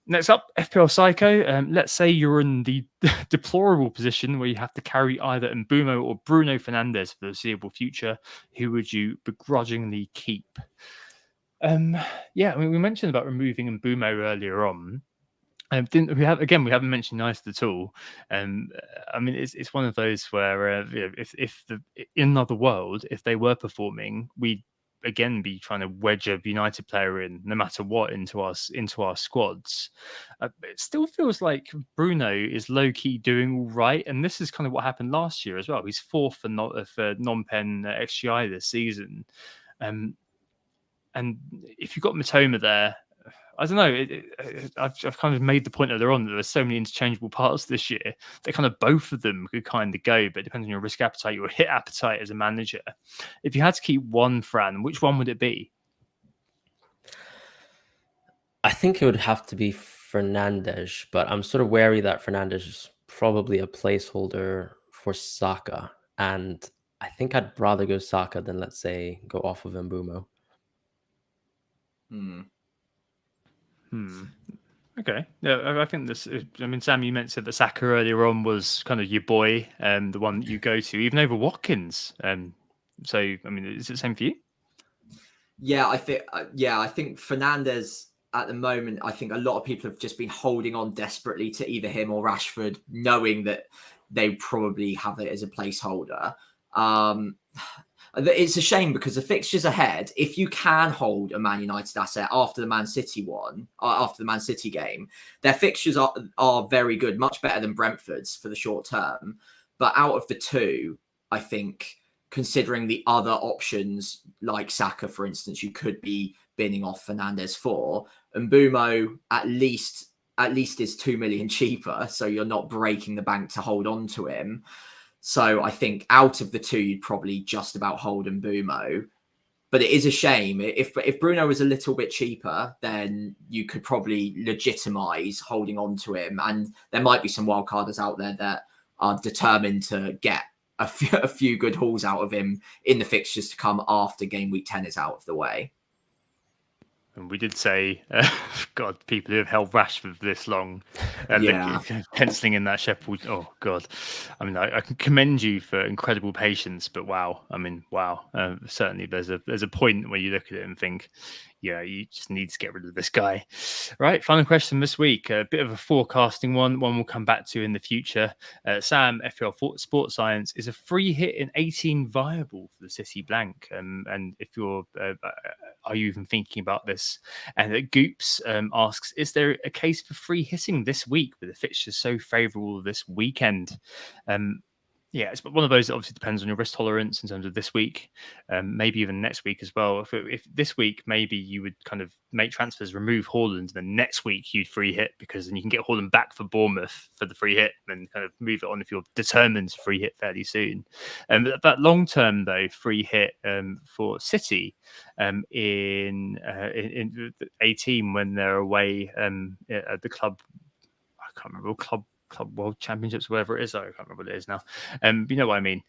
Next up, FPL Psycho. Let's say you're in the deplorable position where you have to carry either Mbumo or Bruno Fernandes for the foreseeable future. Who would you begrudgingly keep? I mean, we mentioned about removing Mbumo earlier on. We haven't mentioned United at all. I mean, it's one of those where if in another world, if they were performing, we'd again be trying to wedge a United player in, no matter what, into our squads. It still feels like Bruno is low key doing all right, and this is kind of what happened last year as well. He's 4th for non-pen XGI this season, and if you've got Mitoma there, I don't know. I've kind of made the point earlier on that there's so many interchangeable parts this year that kind of both of them could kind of go, but it depends on your risk appetite, your hit appetite as a manager. If you had to keep one, Fran, which one would it be? I think it would have to be Fernandes, but I'm sort of wary that Fernandes is probably a placeholder for Saka, and I think I'd rather go Saka than, let's say, go off of Mbumo. Okay. Yeah, I think this. I mean, Sam, you mentioned that Saka earlier on was kind of your boy, the one that you go to, even over Watkins. So, I mean, is it the same for you? Yeah, I think Fernandes at the moment, I think a lot of people have just been holding on desperately to either him or Rashford, knowing that they probably have it as a placeholder. It's a shame because the fixtures ahead, if you can hold a Man United asset after the Man City game, their fixtures are very good, much better than Brentford's for the short term. But out of the two, I think, considering the other options like Saka, for instance, you could be binning off Fernandes for, and Mbumo at least is 2 million cheaper, so you're not breaking the bank to hold on to him. So I think out of the two, you'd probably just about hold Mbumo. But it is a shame. If Bruno was a little bit cheaper, then you could probably legitimize holding on to him. And there might be some wildcarders out there that are determined to get a few good hauls out of him in the fixtures to come after game week 10 is out of the way. And we did say, God, people who have held Rashford for this long, penciling in that Sheffield. Oh, God. I mean, I can commend you for incredible patience, but wow. I mean, wow. Certainly there's a point where you look at it and think, yeah, you just need to get rid of this guy. Right, final question this week. A bit of a forecasting one we'll come back to in the future. Sam, FPL Sports Science, is a free hit in 18 viable for the City blank? And if you're, are you even thinking about this? And Goops asks, is there a case for free hitting this week with the fixtures so favourable this weekend? Yeah, it's one of those that obviously depends on your risk tolerance in terms of this week, maybe even next week as well. If this week, maybe you would kind of make transfers, remove Haaland, and then next week you'd free hit because then you can get Haaland back for Bournemouth for the free hit and kind of move it on if you're determined to free hit fairly soon. But long term, though, free hit for City in 18 when they're away at the club. I can't remember Club World Championships, whatever it is. I can't remember what it is now. You know what I mean.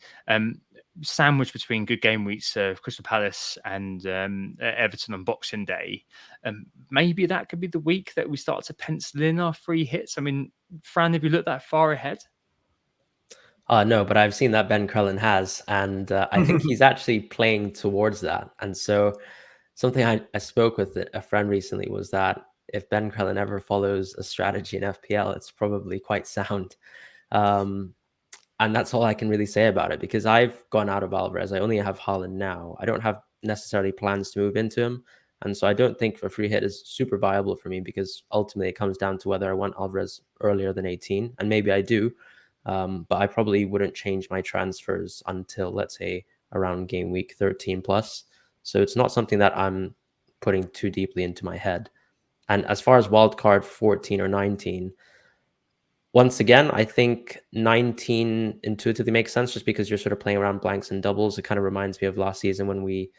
Sandwich between good game weeks, Crystal Palace and Everton on Boxing Day. Maybe that could be the week that we start to pencil in our free hits. I mean, Fran, have you looked that far ahead? No, but I've seen that Ben Crellin has, and I think he's actually playing towards that. And so something I spoke with a friend recently was that if Ben Crellin ever follows a strategy in FPL, it's probably quite sound. And that's all I can really say about it, because I've gone out of Alvarez. I only have Haaland now. I don't have necessarily plans to move into him. And so I don't think a free hit is super viable for me, because ultimately it comes down to whether I want Alvarez earlier than 18. And maybe I do, but I probably wouldn't change my transfers until, let's say, around game week 13 plus. So it's not something that I'm putting too deeply into my head. And as far as wildcard 14 or 19, once again, I think 19 intuitively makes sense just because you're sort of playing around blanks and doubles. It kind of reminds me of last season when we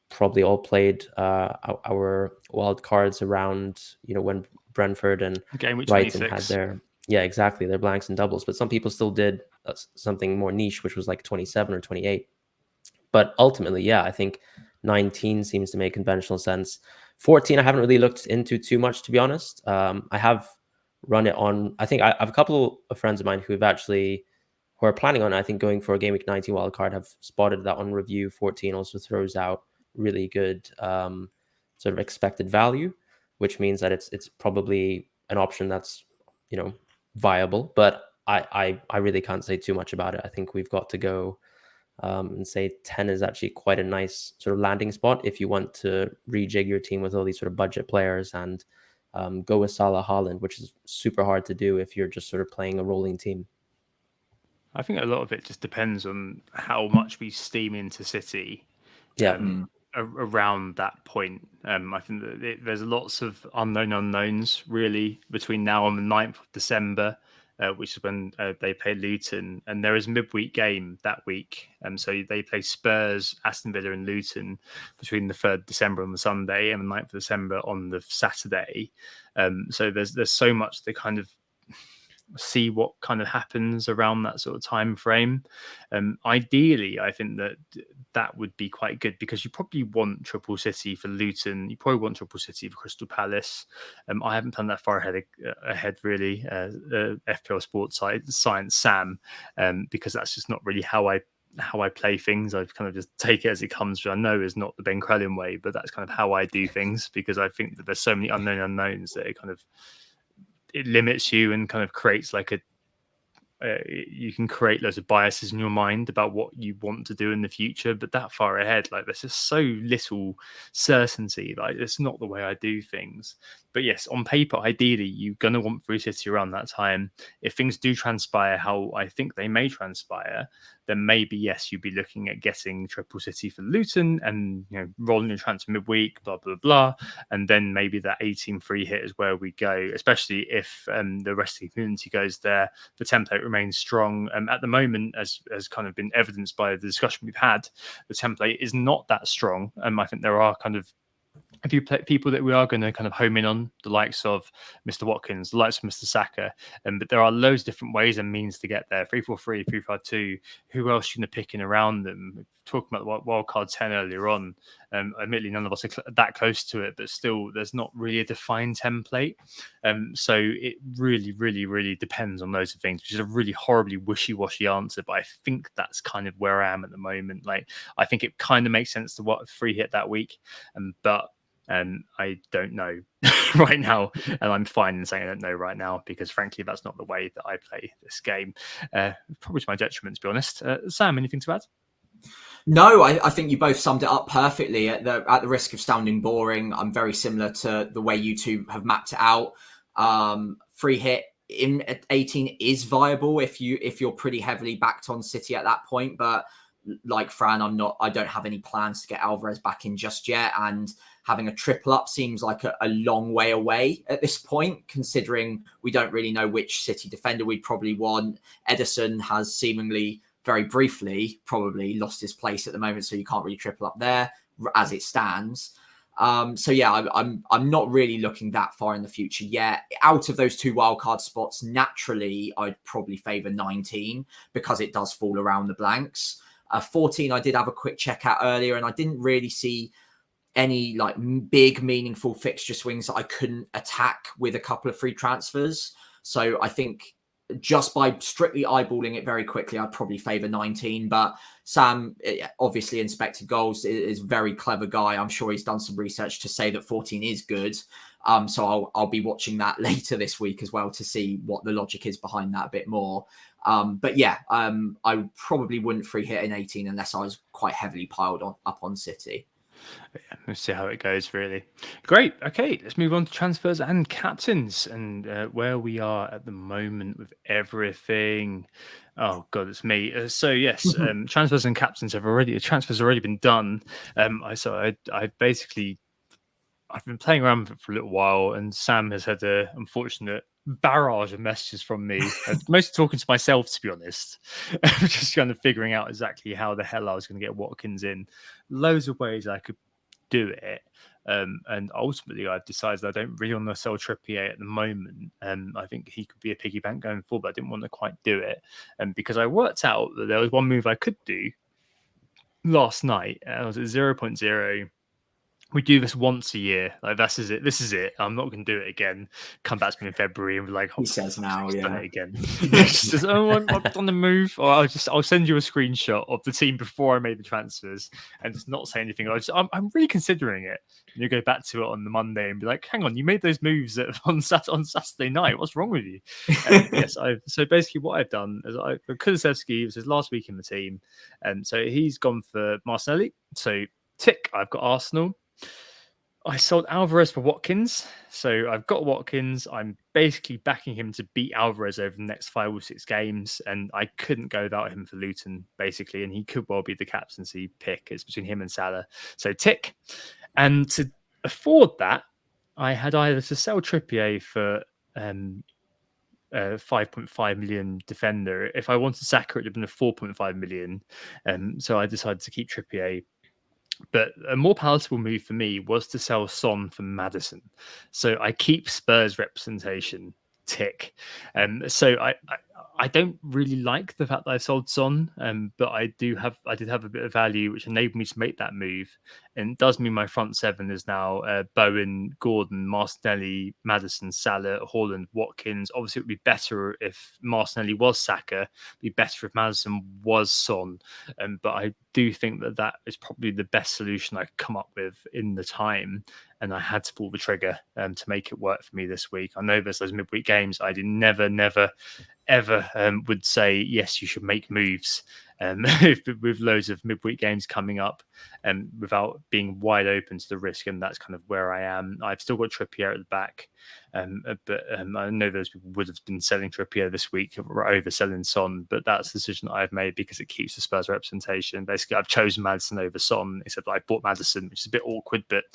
probably all played our wild cards around, when Brentford and Brighton had their, their blanks and doubles. But some people still did something more niche, which was like 27 or 28. But ultimately, I think 19 seems to make conventional sense. 14, I haven't really looked into too much, to be honest. I have run it on, I think I have a couple of friends of mine who are planning on, I think, going for a Game Week 19 wildcard, have spotted that on review. 14 also throws out really good sort of expected value, which means that it's probably an option that's, viable. But I really can't say too much about it. I think we've got to go and say 10 is actually quite a nice sort of landing spot if you want to rejig your team with all these sort of budget players and go with Salah, Haaland, which is super hard to do if you're just sort of playing a rolling team. I think a lot of it just depends on how much we steam into City. Around that point. I think that there's lots of unknowns really between now and the 9th of December. Which is when they play Luton, and there is a midweek game that week. So they play Spurs, Aston Villa, and Luton between the 3rd December on the Sunday and the 9th of December on the Saturday. So there's so much to kind of see what kind of happens around that sort of time frame. Ideally, I think that would be quite good, because you probably want triple City for Luton. You probably want triple City for Crystal Palace. I haven't done that far ahead really. FPL Sports Science Sam, because that's just not really how I play things. I kind of just take it as it comes, which I know is not the Ben Crellin way, but that's kind of how I do things, because I think that there's so many unknowns that it limits you and kind of creates like you can create loads of biases in your mind about what you want to do in the future, but that far ahead, like there's just so little certainty. Like it's not the way I do things. But yes, on paper, ideally, you're gonna want Free City around that time. If things do transpire how I think they may transpire, then maybe yes, you'd be looking at getting Triple City for Luton and rolling the transfer midweek, blah blah blah, and then maybe that 18 free hit is where we go, especially if the rest of the community goes there. The template remains strong. At the moment, as kind of been evidenced by the discussion we've had, the template is not that strong. I think there are kind of a few people that we are going to kind of home in on, the likes of Mr. Watkins, the likes of Mr. Saka, but there are loads of different ways and means to get there. 3-4-3, 3-5-2. Who else are you going to pick in around them? Talking about the wildcard 10 earlier on, admittedly none of us are that close to it, but still there's not really a defined template. So it really, really, really depends on loads of things, which is a really horribly wishy-washy answer, but I think that's kind of where I am at the moment. Like, I think it kind of makes sense to what free hit that week, but I don't know right now, and I'm fine in saying I don't know right now because, frankly, that's not the way that I play this game. Probably to my detriment, to be honest. Sam, anything to add? No, I think you both summed it up perfectly. At the risk of sounding boring, I'm very similar to the way you two have mapped it out. Free hit in 18 is viable if you're pretty heavily backed on City at that point, but like Fran, I don't have any plans to get Alvarez back in just yet, and having a triple up seems like a long way away at this point, considering we don't really know which City defender we'd probably want. Ederson has seemingly very briefly probably lost his place at the moment, so you can't really triple up there as it stands. So yeah, I'm not really looking that far in the future yet. Out of those two wildcard spots, naturally, I'd probably favour 19 because it does fall around the blanks. 14, I did have a quick check out earlier, and I didn't really see any like big meaningful fixture swings that I couldn't attack with a couple of free transfers. So I think just by strictly eyeballing it very quickly, I'd probably favour 19. But Sam, obviously inspected goals, is a very clever guy. I'm sure he's done some research to say that 14 is good. So I'll be watching that later this week as well to see what the logic is behind that a bit more. But yeah, I probably wouldn't free hit in 18 unless I was quite heavily piled up on City. Yeah, we'll see how it goes, really. Great. Okay, let's move on to transfers and captains and where we are at the moment with everything. Oh God, it's me. So yes, transfers and captains transfers already been done. I've been playing around with it for a little while, and Sam has had a unfortunate barrage of messages from me, mostly talking to myself, to be honest, just kind of figuring out exactly how the hell I was going to get Watkins in. Loads of ways I could do it, and ultimately I've decided I don't really want to sell Trippier at the moment. I think he could be a piggy bank going forward, but I didn't want to quite do it, because I worked out that there was one move I could do last night. I was at 0.0. We do this once a year. Like, this is it. I'm not going to do it again. Come back to me in February and be like, he says now, yeah, done it again. Just, I've done the move. Or I'll send you a screenshot of the team before I made the transfers and just not say anything. I'm really considering it. And you go back to it on the Monday and be like, hang on, you made those moves on Saturday night. What's wrong with you? Yes, so basically what I've done is Kulusevski was his last week in the team, and so he's gone for Martinelli. So tick, I've got Arsenal. I sold Alvarez for Watkins. So I've got Watkins. I'm basically backing him to beat Alvarez over the next 5 or 6 games. And I couldn't go without him for Luton, basically. And he could well be the captaincy pick. It's between him and Salah. So tick. And to afford that, I had either to sell Trippier for 5.5 million defender. If I wanted Saka, it would have been a 4.5 million. So I decided to keep Trippier. But a more palatable move for me was to sell Son for Maddison. So I keep Spurs representation, tick. So I don't really like the fact that I sold Son, but I did have a bit of value, which enabled me to make that move. And it does mean my front seven is now Bowen, Gordon, Martinelli, Maddison, Salah, Haaland, Watkins. Obviously, it would be better if Martinelli was Saka. It'd be better if Maddison was Son. But I do think that is probably the best solution I could come up with in the time. And I had to pull the trigger to make it work for me this week. I know there's those midweek games. I did never, ever would say, yes, you should make moves with loads of midweek games coming up without being wide open to the risk. And that's kind of where I am. I've still got Trippier at the back. But I know those people would have been selling Trippier this week over selling Son, but that's the decision I've made because it keeps the Spurs representation. Basically, I've chosen Maddison over Son, except I bought Maddison, which is a bit awkward, but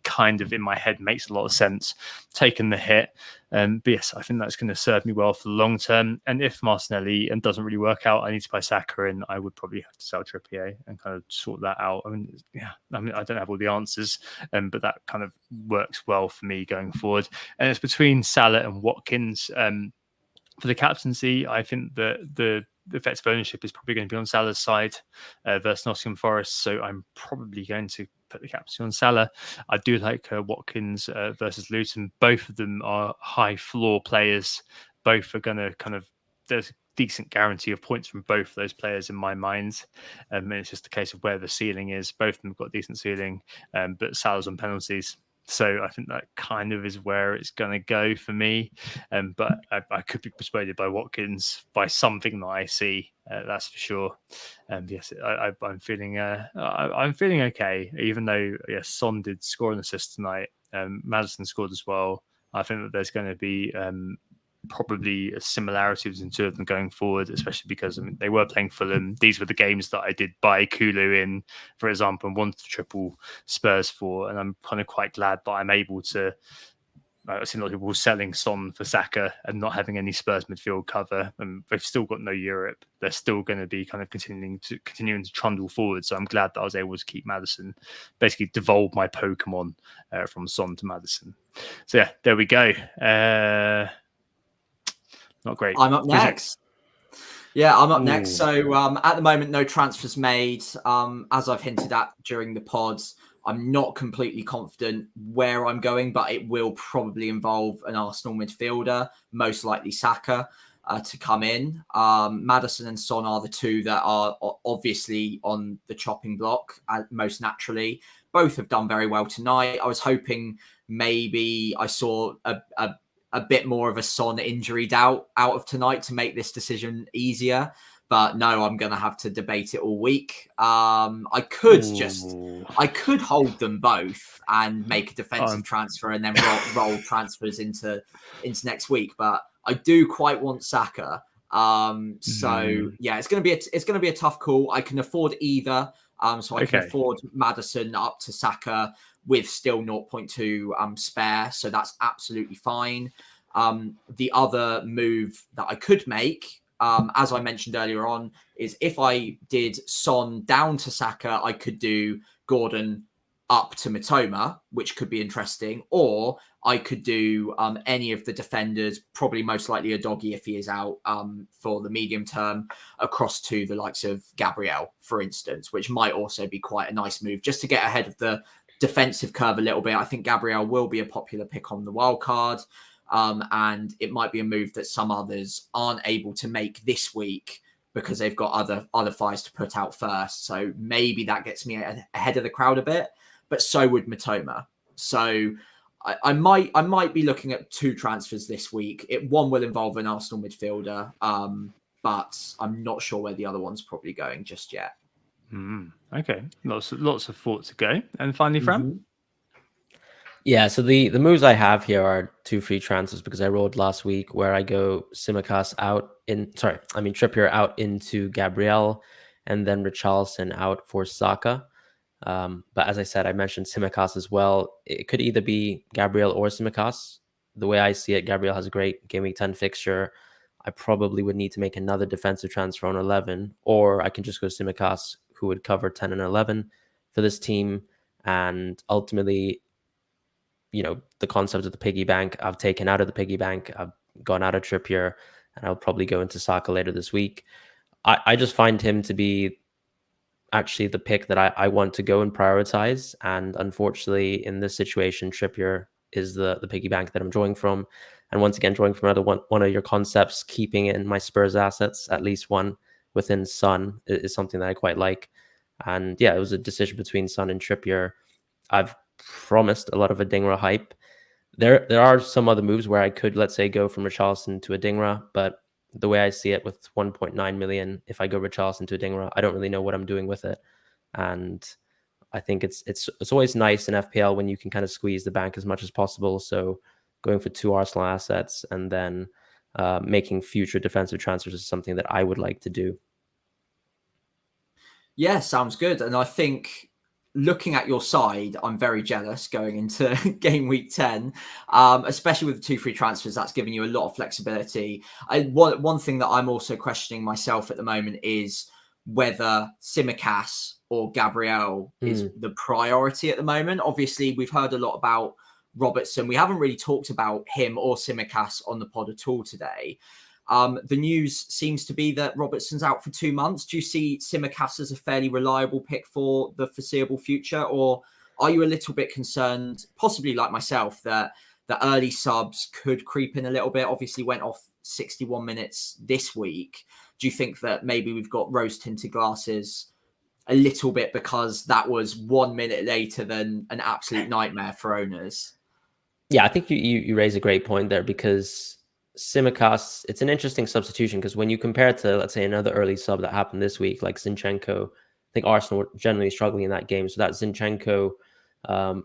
kind of in my head makes a lot of sense. Taking the hit. But yes, I think that's going to serve me well for the long term. And if Martinelli doesn't really work out, I need to buy Saka in. I would probably have to sell Trippier and kind of sort that out. I mean, I don't have all the answers, but that kind of works well for me going forward. And it's between Salah and Watkins. For the captaincy, I think that the effective ownership is probably going to be on Salah's side versus Nottingham Forest. So I'm probably going to put the captaincy on Salah. I do like Watkins versus Luton. Both of them are high floor players. Both are going to there's a decent guarantee of points from both of those players in my mind. And it's just a case of where the ceiling is. Both of them have got a decent ceiling, but Salah's on penalties. So I think that kind of is where it's going to go for me. But I could be persuaded by Watkins by something that I see. That's for sure. Yes, I'm feeling okay. Even though Son did score an assist tonight. Maddison scored as well. I think that there's going to be probably a similarity between the two of them going forward, especially because they were playing Fulham. These were the games that I did buy Kulu in, for example, and wanted to triple Spurs for. And I'm kind of quite glad that I'm able to. I've seen a lot of people selling Son for Saka and not having any Spurs midfield cover, and they've still got no Europe. They're still going to be kind of continuing to trundle forward. So I'm glad that I was able to keep Maddison, basically devolve my Pokemon from Son to Maddison. So yeah, there we go. Not great. I'm up next. Yeah, I'm up next. So at the moment, no transfers made. As I've hinted at during the pods, I'm not completely confident where I'm going, but it will probably involve an Arsenal midfielder, most likely Saka, to come in. Maddison and Son are the two that are obviously on the chopping block most naturally. Both have done very well tonight. I was hoping maybe I saw a bit more of a Son injury doubt out of tonight to make this decision easier. But no, I'm going to have to debate it all week. I could hold them both and make a defensive transfer and then roll transfers into next week. But I do quite want Saka. So yeah, it's going to be a tough call. I can afford either. So I can afford Maddison up to Saka with still 0.2 spare. So that's absolutely fine. The other move that I could make, as I mentioned earlier on, is if I did Son down to Saka, I could do Gordon up to Mitoma, which could be interesting. Or I could do any of the defenders, probably most likely a doggy if he is out for the medium term, across to the likes of Gabriel, for instance, which might also be quite a nice move just to get ahead of the defensive curve a little bit. I think Gabriel will be a popular pick on the wild card. And it might be a move that some others aren't able to make this week because they've got other fires to put out first. So maybe that gets me ahead of the crowd a bit, but so would Mitoma. So I might be looking at two transfers this week. One will involve an Arsenal midfielder, but I'm not sure where the other one's probably going just yet. Okay, lots of thought to go. And finally, Fran? Yeah, so the moves I have here are two free transfers because I rolled last week where I go Tsimikas Trippier out into Gabriel and then Richarlison out for Saka. But as I said, I mentioned Tsimikas as well. It could either be Gabriel or Tsimikas. The way I see it, Gabriel has a great Gameweek 10 fixture. I probably would need to make another defensive transfer on 11, or I can just go Tsimikas, who would cover 10 and 11 for this team. And ultimately, the concept of the piggy bank, I've taken out of the piggy bank. I've gone out of Trippier, and I'll probably go into Saka later this week. I just find him to be, actually the pick that I want to go and prioritize. And unfortunately, in this situation, Trippier is the piggy bank that I'm drawing from. And once again, drawing from one of your concepts, keeping in my Spurs assets, at least one within Son is something that I quite like. And yeah, it was a decision between Son and Trippier. I've promised a lot of Adingra hype. There are some other moves where I could, let's say, go from Richarlison to Adingra, but the way I see it, with 1.9 million, if I go Richarlison to Adingra, I don't really know what I'm doing with it. And I think it's always nice in FPL when you can kind of squeeze the bank as much as possible. So going for 2 Arsenal assets and then making future defensive transfers is something that I would like to do. Yeah, sounds good. And I think looking at your side, I'm very jealous going into game week 10, especially with the 2 free transfers. That's giving you a lot of flexibility. One thing that I'm also questioning myself at the moment is whether Tsimikas or Gabriel is the priority at the moment. Obviously, we've heard a lot about Robertson. We haven't really talked about him or Tsimikas on the pod at all today. The news seems to be that Robertson's out for 2 months. Do you see Tsimikas as a fairly reliable pick for the foreseeable future? Or are you a little bit concerned, possibly like myself, that the early subs could creep in a little bit? Obviously went off 61 minutes this week. Do you think that maybe we've got rose-tinted glasses a little bit because that was 1 minute later than an absolute nightmare for owners? Yeah, I think you raise a great point there, because Tsimikas, it's an interesting substitution, because when you compare it to, let's say, another early sub that happened this week, like Zinchenko, I think Arsenal were generally struggling in that game. So that Zinchenko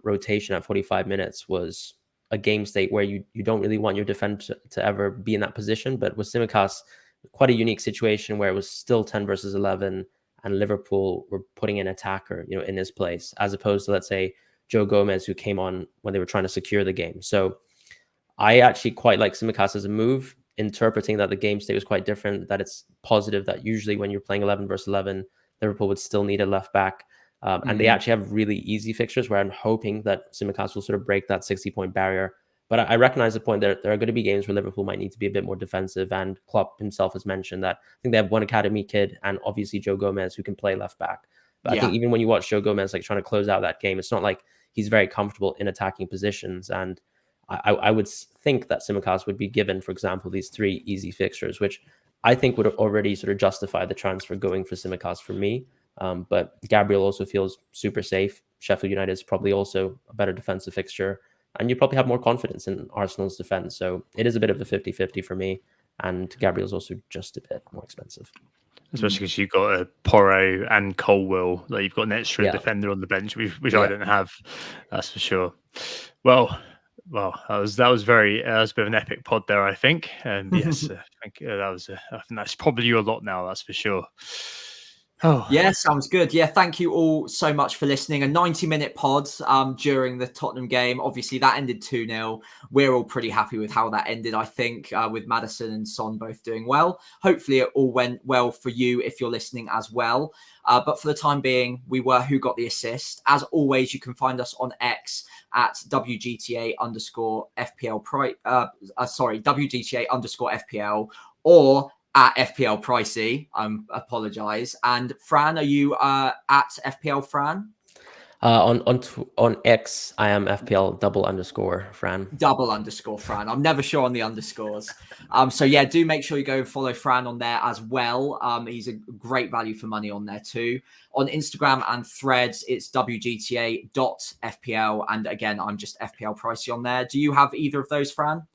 rotation at 45 minutes was a game state where you don't really want your defender to ever be in that position. But with Tsimikas, quite a unique situation where it was still 10 versus 11 and Liverpool were putting in an attacker, in his place, as opposed to, let's say, Joe Gomez, who came on when they were trying to secure the game. So I actually quite like Tsimikas as a move, interpreting that the game state was quite different, that it's positive that usually when you're playing 11 versus 11, Liverpool would still need a left back. And they actually have really easy fixtures where I'm hoping that Tsimikas will sort of break that 60-point barrier. But I recognize the point that there are going to be games where Liverpool might need to be a bit more defensive. And Klopp himself has mentioned that I think they have one academy kid and obviously Joe Gomez, who can play left back. But I think even when you watch Joe Gomez like trying to close out that game, it's not like he's very comfortable in attacking positions. And I would think that Tsimikas would be given, for example, these 3 easy fixtures, which I think would already sort of justify the transfer going for Tsimikas for me. But Gabriel also feels super safe. Sheffield United is probably also a better defensive fixture. And you probably have more confidence in Arsenal's defense. So it is a bit of a 50-50 for me. And Gabriel's also just a bit more expensive. Especially because you've got a Porro and Colwill. Like, you've got an extra defender on the bench, which I don't have. That's for sure. Well, that was a bit of an epic pod there, I think. And yes, I think I think that's probably you a lot now. That's for sure. Oh yeah, sounds good. Yeah, thank you all so much for listening. A 90-minute pod during the Tottenham game. Obviously, that ended 2-0. We're all pretty happy with how that ended, I think, with Maddison and Son both doing well. Hopefully, it all went well for you if you're listening as well. But for the time being, we were Who Got the Assist. As always, you can find us on X at WGTA_FPL. WGTA_FPL, or at FPL Pricey. Apologize. And Fran, are you at FPL Fran? On X, I am FPL _Fran. _Fran. I'm never sure on the underscores. So yeah, do make sure you go and follow Fran on there as well. He's a great value for money on there too. On Instagram and Threads, it's WGTA.FPL. And again, I'm just FPL Pricey on there. Do you have either of those, Fran?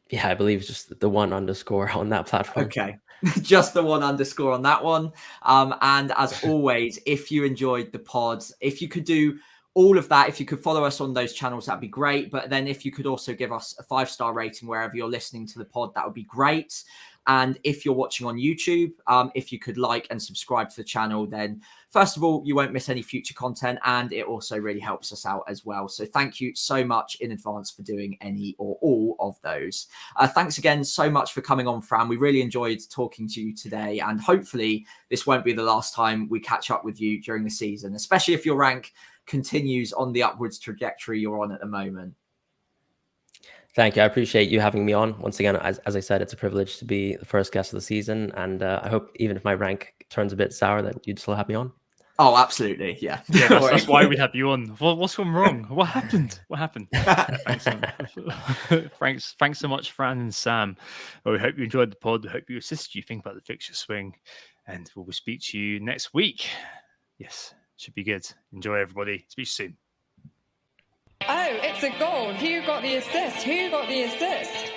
Yeah, I believe it's just the one underscore on that platform. Okay. Just the one underscore on that one. And as always, if you enjoyed the pod, if you could do all of that, if you could follow us on those channels, that'd be great. But then if you could also give us a 5-star rating wherever you're listening to the pod, that would be great. And if you're watching on YouTube, if you could like and subscribe to the channel, then first of all, you won't miss any future content, and it also really helps us out as well. So thank you so much in advance for doing any or all of those. Thanks again so much for coming on, Fran. We really enjoyed talking to you today, and hopefully this won't be the last time we catch up with you during the season, especially if your rank continues on the upwards trajectory you're on at the moment. Thank you. I appreciate you having me on. Once again, as I said, it's a privilege to be the first guest of the season. And I hope even if my rank turns a bit sour, that you'd still have me on. Oh, absolutely. Yeah. Yeah, Don't that's worry. why we have you on. What's gone wrong? What happened? What happened? Thanks, thanks so much, Fran and Sam. Well, we hope you enjoyed the pod. We hope you assisted you think about the fixture swing, and we'll speak to you next week. Yes, should be good. Enjoy, everybody. Speak to you soon. Oh, it's a goal. Who got the assist? Who got the assist?